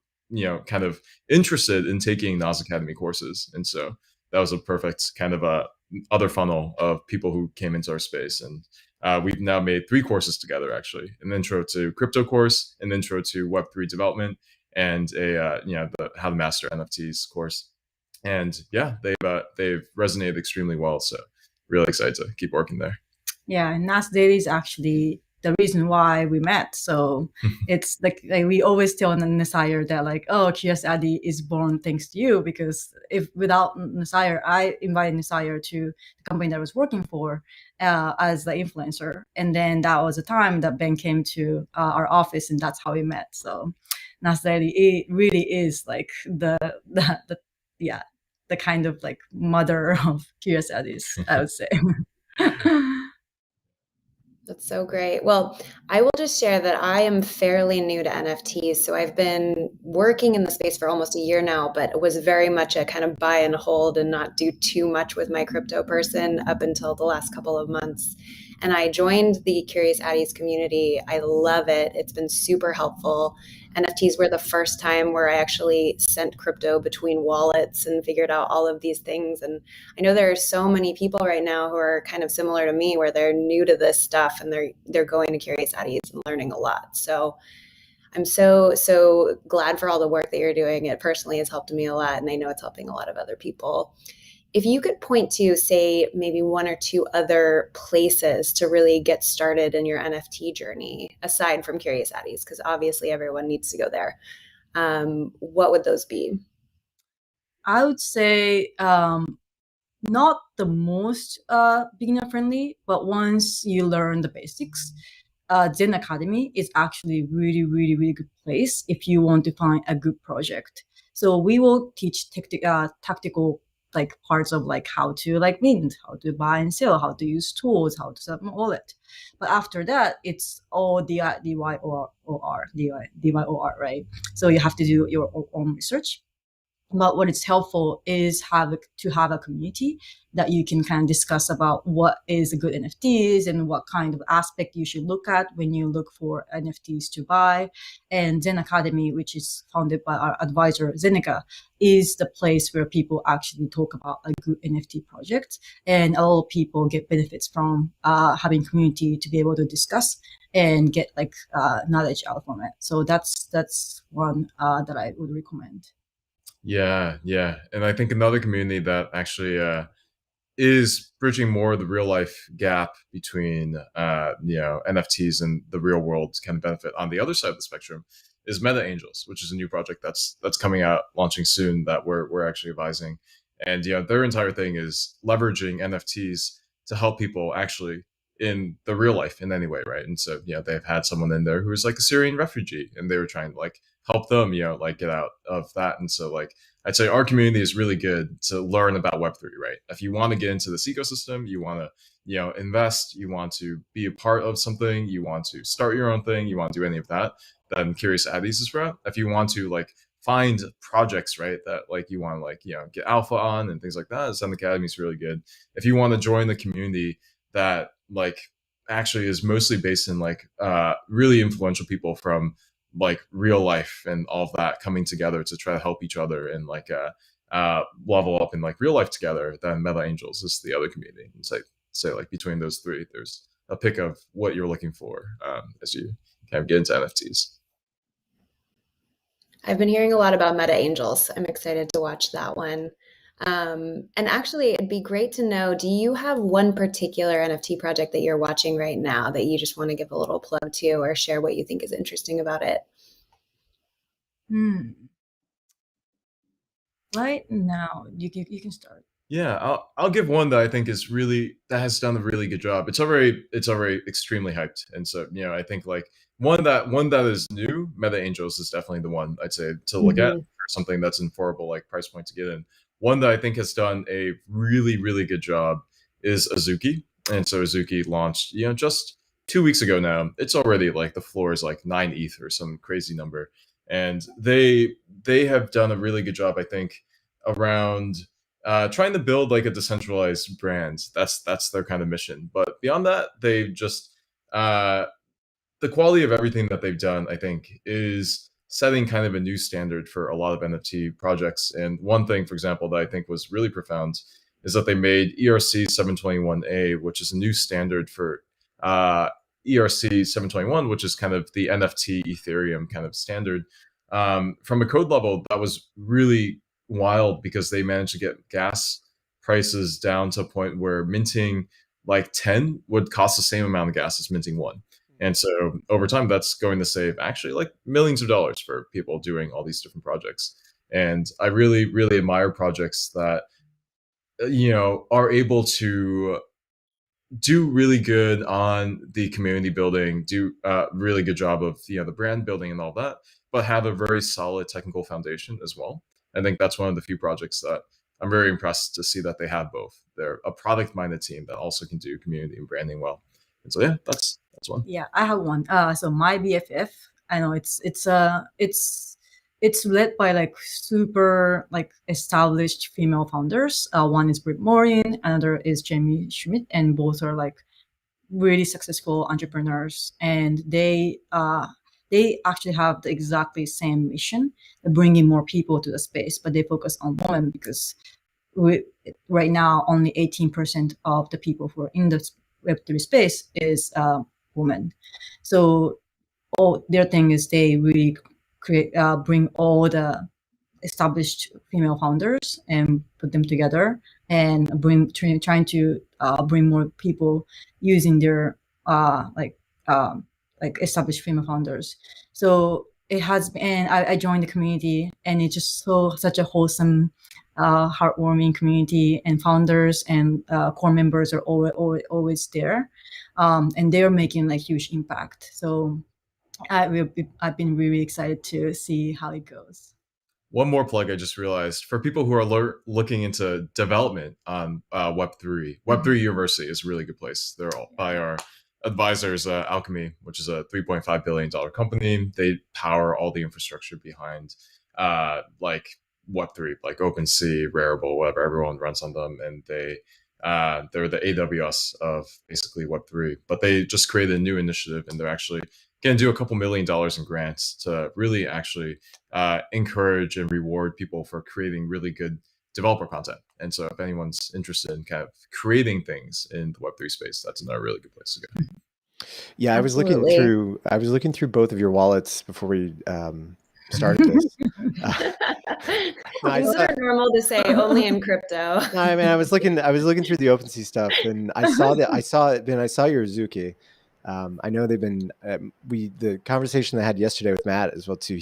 kind of interested in taking Nas Academy courses. And so that was a perfect kind of a other funnel of people who came into our space. And we've now made 3 courses together, actually: an intro to crypto course, an intro to Web3 development, and a the how to master NFTs course. And yeah, they've resonated extremely well. So really excited to keep working there. Yeah, and Nas Daily is actually the reason why we met. So it's like we always tell Nasir that like, oh, Curious Addy is born thanks to you, because if without Nasir, I invited Nasir to the company that I was working for as the influencer, and then that was the time that Ben came to our office, and that's how we met. So Nas Daily, it really is like the yeah, the kind of like mother of Curious Addys, I would say. That's so great. Well, I will just share that I am fairly new to NFTs. So I've been working in the space for almost a year now, but it was very much a kind of buy and hold and not do too much with my crypto person up until the last couple of months. And I joined the Curious Addies community. I love it. It's been super helpful. NFTs were the first time where I actually sent crypto between wallets and figured out all of these things. And I know there are so many people right now who are kind of similar to me, where they're new to this stuff and they're going to Curious Addies and learning a lot. So I'm so glad for all the work that you're doing. It personally has helped me a lot, and I know it's helping a lot of other people. If you could point to, say, maybe 1 or 2 other places to really get started in your NFT journey, aside from Curious Addies, because obviously everyone needs to go there, what would those be? I would say not the most beginner friendly, but once you learn the basics, Zen Academy is actually really, really, really good place if you want to find a good project. So we will teach tactical like parts of like how to like mint, how to buy and sell, how to use tools, how to set up an wallet. But after that, it's all DIY, right? So you have to do your own research. But what is helpful is to have a community that you can kind of discuss about what is a good NFTs and what kind of aspect you should look at when you look for NFTs to buy. And Zen Academy, which is founded by our advisor Zeneca, is the place where people actually talk about a good NFT project, and a lot of people get benefits from having community to be able to discuss and get like knowledge out from it. So that's one that I would recommend. Yeah, and I think another community that actually is bridging more of the real life gap between NFTs and the real world kind of benefit on the other side of the spectrum is Meta Angels, which is a new project that's coming out, launching soon, that we're actually advising. And their entire thing is leveraging NFTs to help people actually in the real life in any way, right? And so they've had someone in there who was like a Syrian refugee, and they were trying to like help them like get out of that. And so like I'd say our community is really good to learn about Web3, right? If you want to get into this ecosystem, you want to invest, you want to be a part of something, you want to start your own thing, you want to do any of that, then Curious Addys is for. If you want to like find projects, right, that like you want to like get alpha on and things like that, Zen Academy is really good. If you want to join the community that like actually is mostly based in like really influential people from like real life and all of that coming together to try to help each other and like level up in like real life together, then Meta Angels is the other community. And say like between those 3, there's a pick of what you're looking for as you kind of get into NFTs. I've been hearing a lot about Meta Angels. I'm excited to watch that one. And actually, it'd be great to know, do you have one particular NFT project that you're watching right now that you just want to give a little plug to or share what you think is interesting about it? Right now, you can start. Yeah, I'll give one that I think is really that has done a really good job. It's already extremely hyped, and so I think like one that is new. Meta Angels is definitely the one I'd say to look at Hmm. for something that's an affordable like price point to get in. One that I think has done a really really good job is Azuki, and so Azuki launched just 2 weeks ago now. It's already like the floor is like 9 ETH or some crazy number, and they have done a really good job I think around trying to build like a decentralized brand. That's their kind of mission. But beyond that, they just uh, the quality of everything that they've done, I think, is setting kind of a new standard for a lot of NFT projects. And one thing, for example, that I think was really profound is that they made ERC 721A, which is a new standard for uh, ERC 721, which is kind of the NFT Ethereum kind of standard. From a code level, that was really wild because they managed to get gas prices down to a point where minting like 10 would cost the same amount of gas as minting one. And so over time, that's going to save actually like millions of dollars for people doing all these different projects. And I really, really admire projects that, are able to do really good on the community building, do a really good job of, the brand building and all that, but have a very solid technical foundation as well. I think that's one of the few projects that I'm very impressed to see that they have both. They're a product minded team that also can do community and branding well. And so, yeah, that's one. Yeah, I have one. So my BFF, I know it's led by like super like established female founders. One is Britt Morin, another is Jamie Schmidt, and both are like really successful entrepreneurs. And they actually have the exactly same mission, bringing more people to the space, but they focus on women because we, right now only 18% of the people who are in the Web3 space is women. So all their thing is they really bring all the established female founders and put them together and trying to bring more people using their like established female founders. So it has been, and I joined the community, and it's just such a wholesome, heartwarming community, and founders and core members are always there, and they're making like huge impact. So I've been really excited to see how it goes. One more plug I just realized for people who are looking into development on Web3. Web3 University is a really good place. They're all by our advisors, Alchemy, which is a $3.5 billion company. They power all the infrastructure behind like Web3, like OpenSea, Rarible, whatever. Everyone runs on them, and they're the AWS of basically Web3. But they just created a new initiative, and they're actually going to do a couple $1 million in grants to really actually encourage and reward people for creating really good developer content. And so if anyone's interested in kind of creating things in the Web3 space, that's another really good place to go. Yeah, I was Absolutely. looking through both of your wallets before we started this. I Things saw, that are normal to say only in crypto. no, I mean, I was looking through the OpenSea stuff, and I saw your Azuki. I know they've been the conversation I had yesterday with Matt as well too.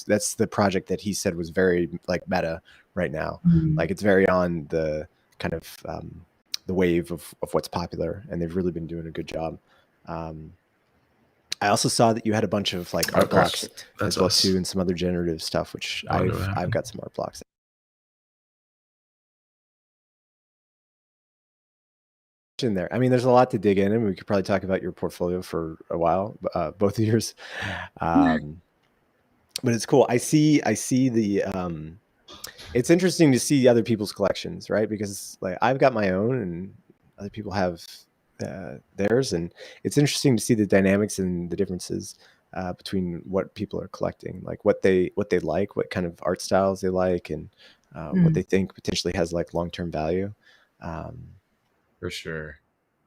That's the project that he said was very like meta right now. Like it's very on the kind of the wave of what's popular, and they've really been doing a good job. I also saw that you had a bunch of like art blocks as well too, and some other generative stuff, which I've got some art blocks in there. I mean, there's a lot to dig in, and we could probably talk about your portfolio for a while, both of yours. But it's cool. I see the. It's interesting to see other people's collections, right? Because like I've got my own, and other people have theirs, and it's interesting to see the dynamics and the differences between what people are collecting, like what they like, what kind of art styles they like, and what they think potentially has like long-term value. For sure.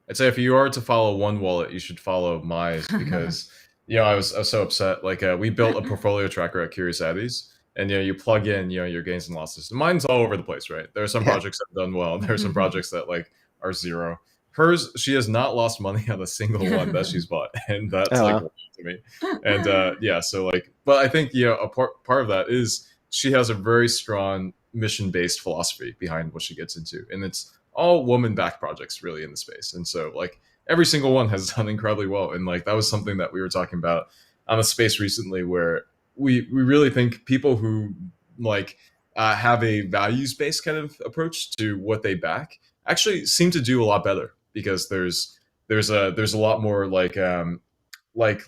I'd say if you are to follow one wallet, you should follow Mize because I was so upset. Like we built a portfolio tracker at Curious Addys, and you plug in your gains and losses. Mine's all over the place, right? There are some projects that have done well. There are some projects that like are zero. Hers, she has not lost money on a single one that she's bought, and that's like wow. to me. And so like, but I think a part of that is she has a very strong mission-based philosophy behind what she gets into, and it's all woman-backed projects really in the space. And so like every single one has done incredibly well. And like that was something that we were talking about on the space recently, where we really think people who like have a values-based kind of approach to what they back actually seem to do a lot better, because there's a lot more like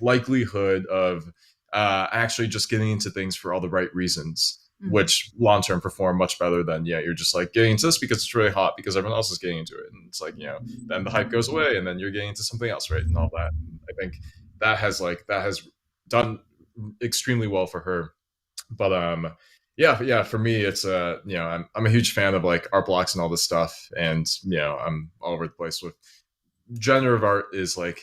likelihood of actually just getting into things for all the right reasons, which long term perform much better than you're just like getting into this because it's really hot because everyone else is getting into it, and it's like then the hype goes away and then you're getting into something else, right? And all that. I think that has done extremely well for her. But yeah, for me it's I'm a huge fan of like art blocks and all this stuff, and I'm all over the place with generative art. Is like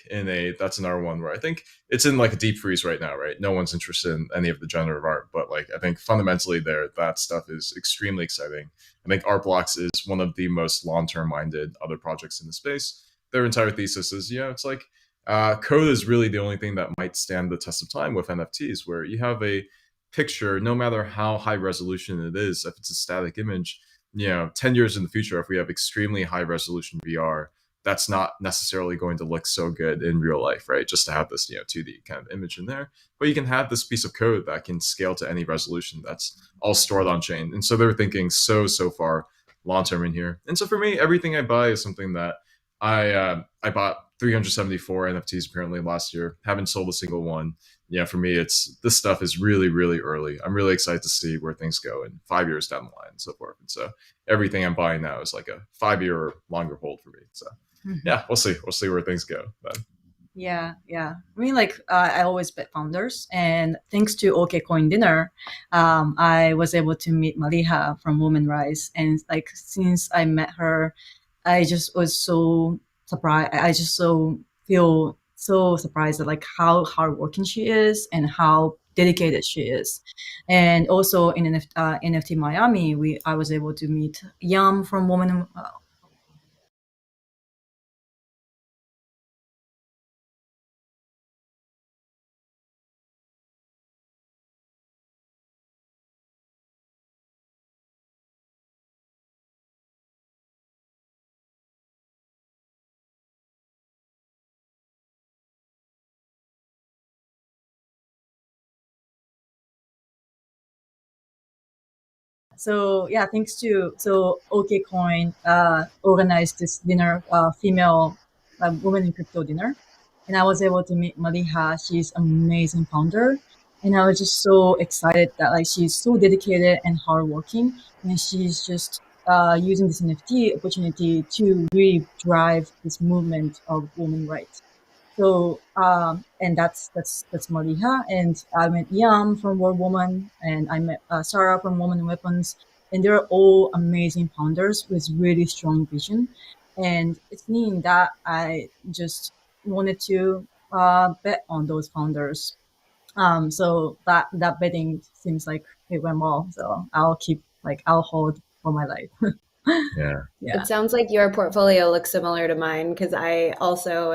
that's another one where I think it's in like a deep freeze right now, right? No one's interested in any of the generative art, but like I think fundamentally that stuff is extremely exciting. I think art blocks is one of the most long-term minded other projects in the space. Their entire thesis is it's like code is really the only thing that might stand the test of time with NFTs, where you have a picture, no matter how high resolution it is, if it's a static image, 10 years in the future, if we have extremely high resolution VR, that's not necessarily going to look so good in real life, right? Just to have this 2D kind of image in there. But you can have this piece of code that can scale to any resolution that's all stored on chain. And so they're thinking so far long term in here. And so for me, everything I buy is something that I bought 374 NFTs apparently last year. Haven't sold a single one. For me, this stuff is really, really early. I'm really excited to see where things go in 5 years down the line and so forth. And so everything I'm buying now is like a 5-year or longer hold for me. So yeah, we'll see where things go then. Yeah. I mean, like I always bet founders, and thanks to Okcoin dinner, I was able to meet Maliha from Women Rise, and like since I met her, I just was so surprised. I just feel so surprised at like how hardworking she is and how dedicated she is. And also in NFT Miami, I was able to meet Yam from Women. So yeah, thanks to Okcoin organized this dinner, female women in crypto dinner, and I was able to meet Maliha. She's an amazing founder, and I was just so excited that like she's so dedicated and hardworking, and she's just using this NFT opportunity to really drive this movement of women rights. So and that's Maliha, and I met Yam from World Woman, and I met Sarah from Woman and Weapons, and they're all amazing founders with really strong vision, and it's mean that I just wanted to bet on those founders. So that betting seems like it went well. So I'll hold for my life. Yeah. It sounds like your portfolio looks similar to mine, because I also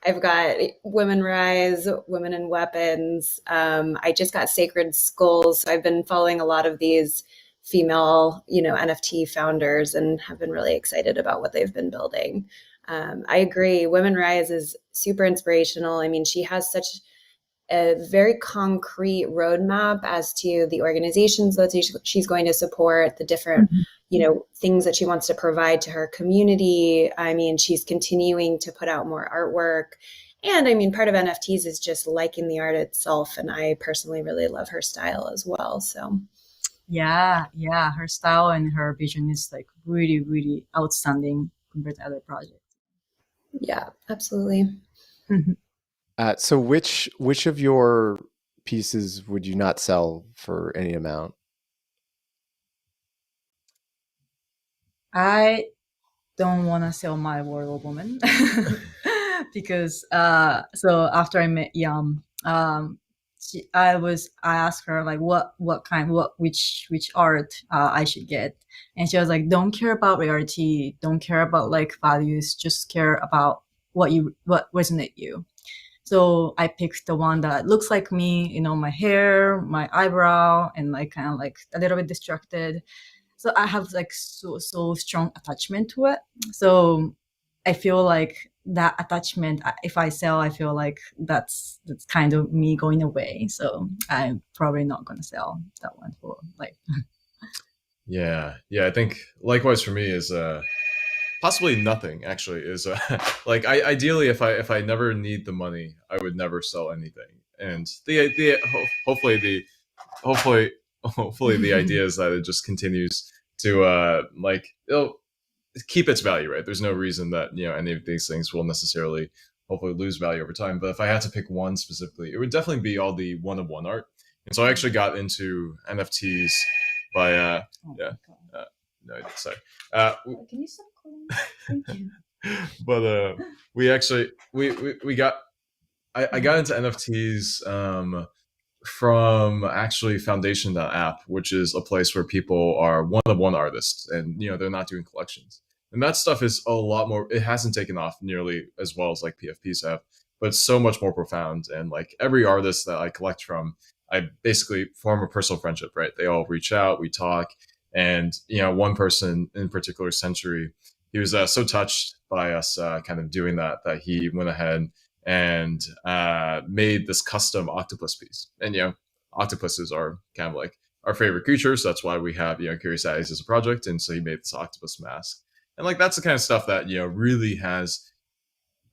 I've got Women Rise, Women in Weapons. I just got Sacred Skulls. So I've been following a lot of these female, NFT founders, and have been really excited about what they've been building. I agree. Women Rise is super inspirational. I mean, she has such a very concrete roadmap as to the organizations that she's going to support, the different things that she wants to provide to her community. I mean, she's continuing to put out more artwork. And I mean, part of NFTs is just liking the art itself. And I personally really love her style as well. So yeah, her style and her vision is like really, really outstanding compared to other projects. Yeah, absolutely. So which of your pieces would you not sell for any amount? I don't want to sell my World Woman because so after I met Yam, I asked her like which art I should get, and she was like, don't care about rarity, don't care about like values, just care about what resonate you. So I picked the one that looks like me, my hair, my eyebrow, and like kind of like a little bit distracted. so I have like so strong attachment to it. So I feel like that attachment, if I sell, I feel like that's kind of me going away. So I'm probably not going to sell that one for like. Yeah, I think likewise for me is possibly nothing actually is like ideally if I never need the money, I would never sell anything. And hopefully hopefully hopefully the idea is that it just continues to like it'll keep its value, right? There's no reason that any of these things will necessarily hopefully lose value over time. But if I had to pick one specifically, it would definitely be all the one-of-one art. And so I actually got into NFTs by yeah no sorry Can you stop calling? Thank you. but we actually we got I got into NFTs from actually Foundation app, which is a place where people are one-of-one artists, and they're not doing collections. And that stuff is a lot more. It hasn't taken off nearly as well as like PFPs have, but it's so much more profound. And like every artist that I collect from, I basically form a personal friendship. Right? They all reach out, we talk, and one person in particular, Century, he was so touched by us kind of doing that he went ahead and made this custom octopus piece. And octopuses are kind of like our favorite creatures. That's why we have Curious Addys as a project. And so he made this octopus mask, and like that's the kind of stuff that really has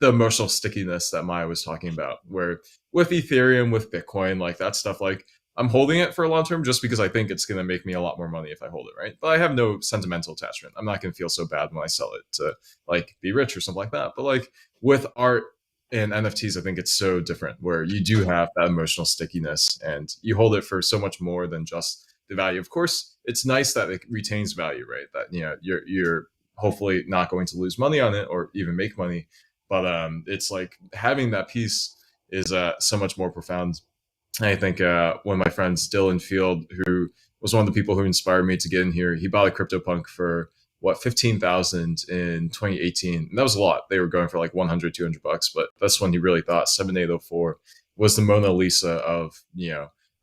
the emotional stickiness that Maya was talking about. Where with Ethereum, with Bitcoin, like that stuff, like I'm holding it for a long term just because I think it's going to make me a lot more money if I hold it, right? But I have no sentimental attachment. I'm not going to feel so bad when I sell it to like be rich or something like that. But like with art and NFTs, I think it's so different where you do have that emotional stickiness and you hold it for so much more than just the value. Of course, it's nice that it retains value, right? That you're hopefully not going to lose money on it or even make money. But it's like having that piece is so much more profound. And I think one of my friends, Dylan Field, who was one of the people who inspired me to get in here, he bought a CryptoPunk for what, 15,000 in 2018. And that was a lot. They were going for like 100, 200 bucks, but that's when he really thought 7804 was the Mona Lisa of,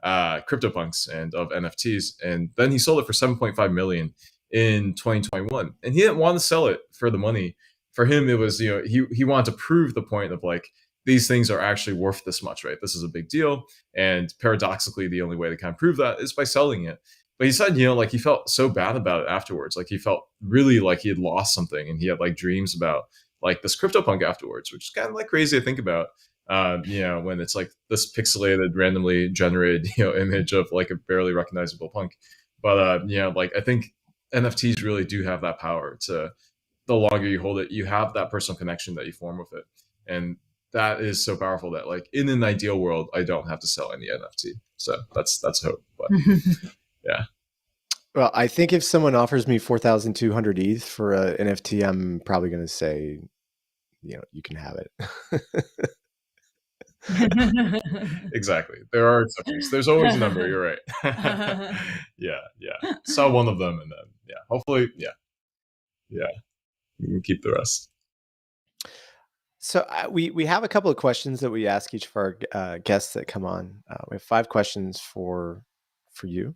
CryptoPunks and of NFTs. And then he sold it for 7.5 million in 2021. And he didn't want to sell it for the money. For him, it was, he wanted to prove the point of like, these things are actually worth this much, right? This is a big deal. And paradoxically, the only way to kind of prove that is by selling it. But he said, like he felt so bad about it afterwards. Like he felt really like he had lost something, and he had like dreams about like this CryptoPunk afterwards, which is kind of like crazy to think about. When it's like this pixelated, randomly generated, image of like a barely recognizable punk. But like I think NFTs really do have that power to, the longer you hold it, you have that personal connection that you form with it. And that is so powerful that like in an ideal world, I don't have to sell any NFT. So that's hope. But yeah. Well, I think if someone offers me 4,200 ETH for an NFT, I'm probably going to say, you can have it. Exactly. There are exceptions. There's always a number. You're right. Yeah. Saw one of them, and then hopefully, you can keep the rest. So we have a couple of questions that we ask each of our guests that come on. We have 5 questions for you.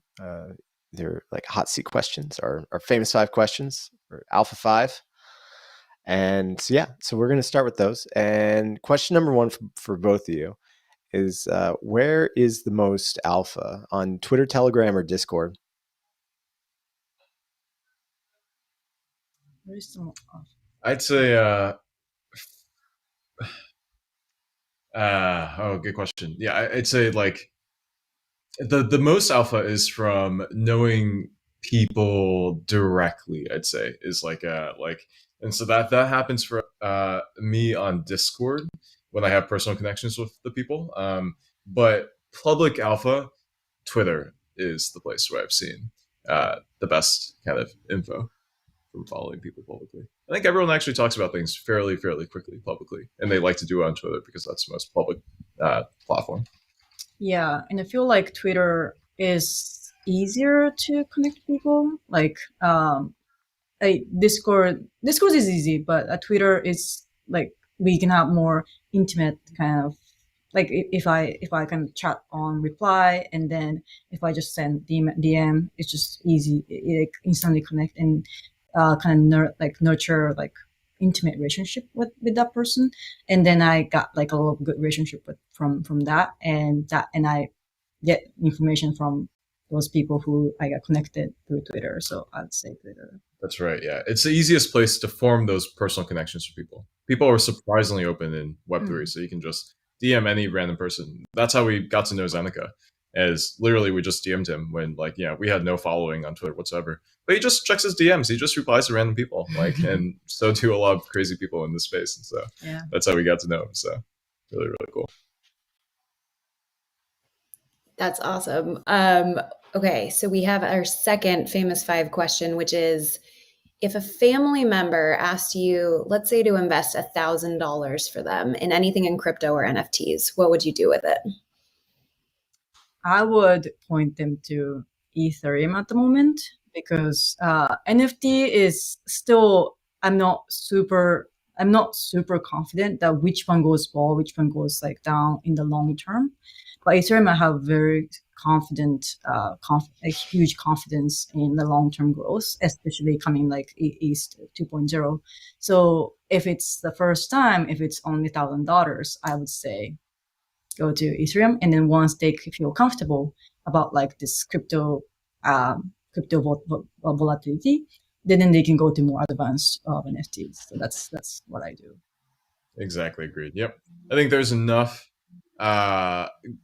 They're like hot seat questions, our famous 5 questions, or Alpha 5. And so we're going to start with those. And question number 1 for both of you is, where is the most alpha, on Twitter, Telegram, or Discord? I'd say, good question. Yeah, I'd say like the most alpha is from knowing people directly. I'd say is like, and so that happens for me on Discord when I have personal connections with the people. But public alpha, Twitter is the place where I've seen the best kind of info from following people publicly. I think everyone actually talks about things fairly quickly publicly, and they like to do it on Twitter because that's the most public platform. Yeah, and I feel like Twitter is easier to connect people. Like Discord is easy, but Twitter is like we can have more intimate kind of like if I can chat on reply, and then if I just send DM, it's just easy. It instantly connect and kind of nurture like intimate relationship with that person. And then I got like a lot of good relationship with from that, and I get information from those people who I got connected through Twitter. So I'd say Twitter. That's right. Yeah, it's the easiest place to form those personal connections for people. People are surprisingly open in Web3, so you can just DM any random person. That's how we got to know Zeneca. As literally, we just DM'd him when, like, we had no following on Twitter whatsoever. But he just checks his DMs. He just replies to random people, like, and so do a lot of crazy people in this space. And so that's how we got to know him. So really, really cool. That's awesome. Okay, so we have our second famous five question, which is, if a family member asked you, let's say, to invest $1,000 for them in anything in crypto or NFTs, what would you do with it? I would point them to Ethereum at the moment, because NFT is still, I'm not super confident that which one goes well, which one goes like down in the long term. But Ethereum, I have very confident, a huge confidence in the long-term growth, especially coming like East 2.0. So if it's the first time, if it's only $1,000, I would say go to Ethereum. And then once they feel comfortable about like this crypto volatility, then they can go to more advanced NFTs. So that's what I do. Exactly, agreed. Yep, I think there's enough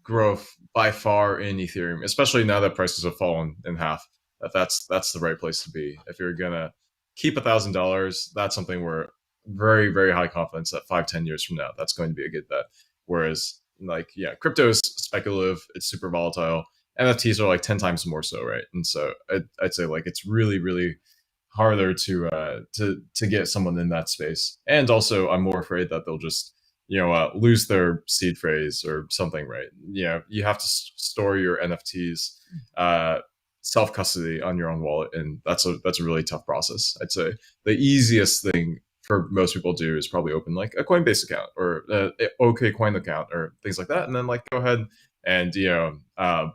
growth by far in Ethereum, especially now that prices have fallen in half. That's the right place to be. If you're gonna keep $1,000, that's something where very, very high confidence that 5-10 years from now, that's going to be a good bet. Whereas, like, crypto is speculative, it's super volatile. NFTs are like 10 times more so, right? And so I'd say like it's really, really harder to get someone in that space. And also, I'm more afraid that they'll just lose their seed phrase or something, right? You have to store your NFTs self custody on your own wallet, and that's a really tough process. I'd say the easiest thing for most people to do is probably open like a Coinbase account or Okcoin account or things like that, and then like go ahead and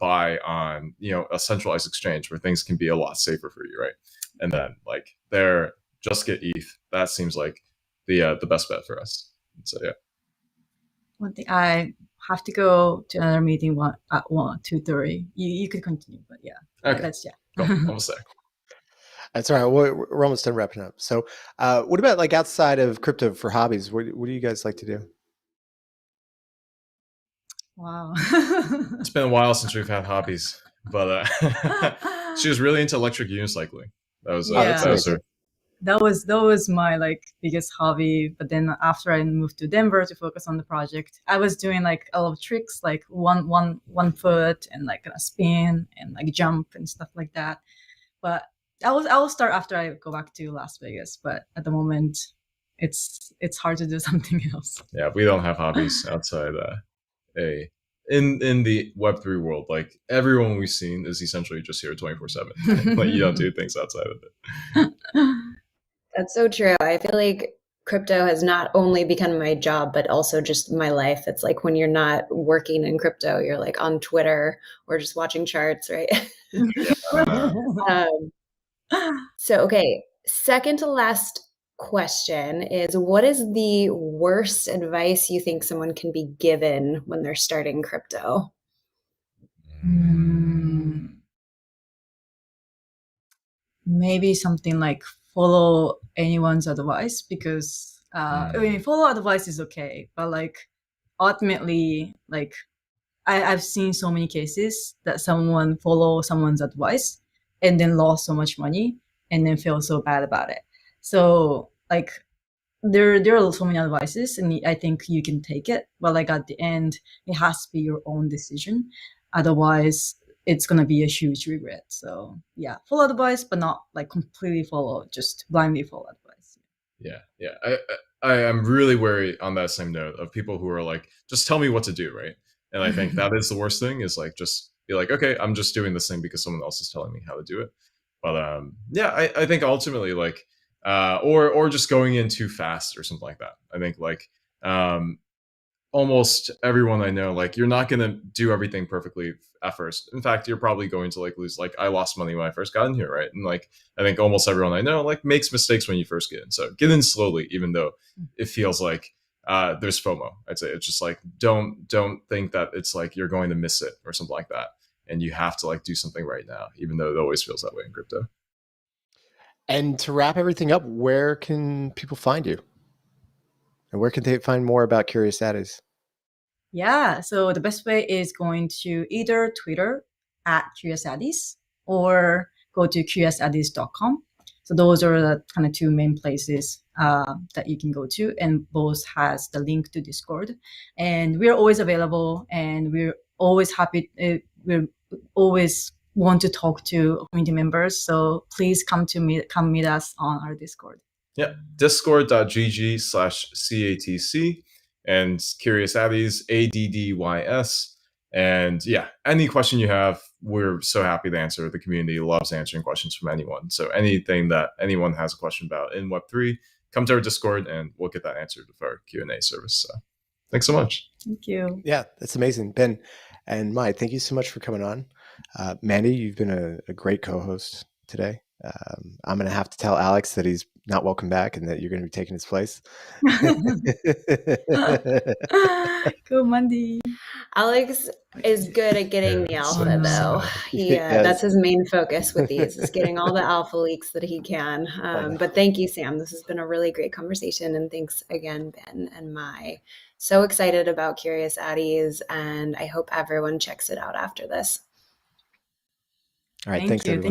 buy on a centralized exchange where things can be a lot safer for you, right? And then like just get ETH. That seems like the best bet for us. So yeah. One thing, I have to go to another meeting at 2:30. You could continue, but yeah. Okay. That's Cool. Almost there. That's all right. We're almost done wrapping up. So, what about like outside of crypto for hobbies? What do you guys like to do? Wow. It's been a while since we've had hobbies, but she was really into electric unicycling. That was her. That was my like biggest hobby. But then after I moved to Denver to focus on the project, I was doing like a lot of tricks, like one foot and like a spin and like jump and stuff like that. But I will start after I go back to Las Vegas. But at the moment, it's hard to do something else. Yeah, we don't have hobbies outside in the Web3 world. Like everyone we've seen is essentially just here 24/7. Like you don't do things outside of it. That's so true. I feel like crypto has not only become my job, but also just my life. It's like when you're not working in crypto, you're like on Twitter or just watching charts, right? So, okay, second to last question is, what is the worst advice you think someone can be given when they're starting crypto? Maybe something like follow anyone's advice, because I mean, follow advice is okay, but like ultimately, like I've seen so many cases that someone follow someone's advice and then lost so much money and then feel so bad about it. So like there are so many advices, and I think you can take it, but like at the end, it has to be your own decision. Otherwise, it's gonna be a huge regret. So yeah, follow advice, but not like completely follow, just blindly follow advice. Yeah. I am really wary on that same note of people who are like, just tell me what to do, right? And I think that is the worst thing, is like just be like, okay, I'm just doing this thing because someone else is telling me how to do it. But I think ultimately like or just going in too fast or something like that. I think like almost everyone I know, like you're not gonna do everything perfectly at first. In fact, you're probably going to like lose. Like I lost money when I first got in here, right? And like I think almost everyone I know like makes mistakes when you first get in. So get in slowly, even though it feels like there's FOMO. I'd say it's just like don't think that it's like you're going to miss it or something like that, and you have to like do something right now, even though it always feels that way in crypto. And to wrap everything up, where can people find you? And where can they find more about Curious Addys? Yeah, so the best way is going to either Twitter at Curious Addys or go to curiousaddys.com. So those are the kind of two main places that you can go to, and both has the link to Discord. And we're always available, and we're always happy. We're always want to talk to community members. So please come meet us on our Discord. Yeah, discord.gg/CATC and Curious Addys, ADDYS. And yeah, any question you have, we're so happy to answer. The community loves answering questions from anyone. So anything that anyone has a question about in Web3, come to our Discord and we'll get that answered with our Q&A service. So thanks so much. Thank you. Yeah, that's amazing. Ben and Mai, thank you so much for coming on. Mandy, you've been a great co-host today. I'm going to have to tell Alex that he's not welcome back and that you're going to be taking his place. Go Mandy. Alex is good at getting the alpha, though. That's his main focus with these, is getting all the alpha leaks that he can. But thank you, Sam. This has been a really great conversation. And thanks again, Ben and Mai. So excited about Curious Addys, and I hope everyone checks it out after this. All right. Thanks, everyone.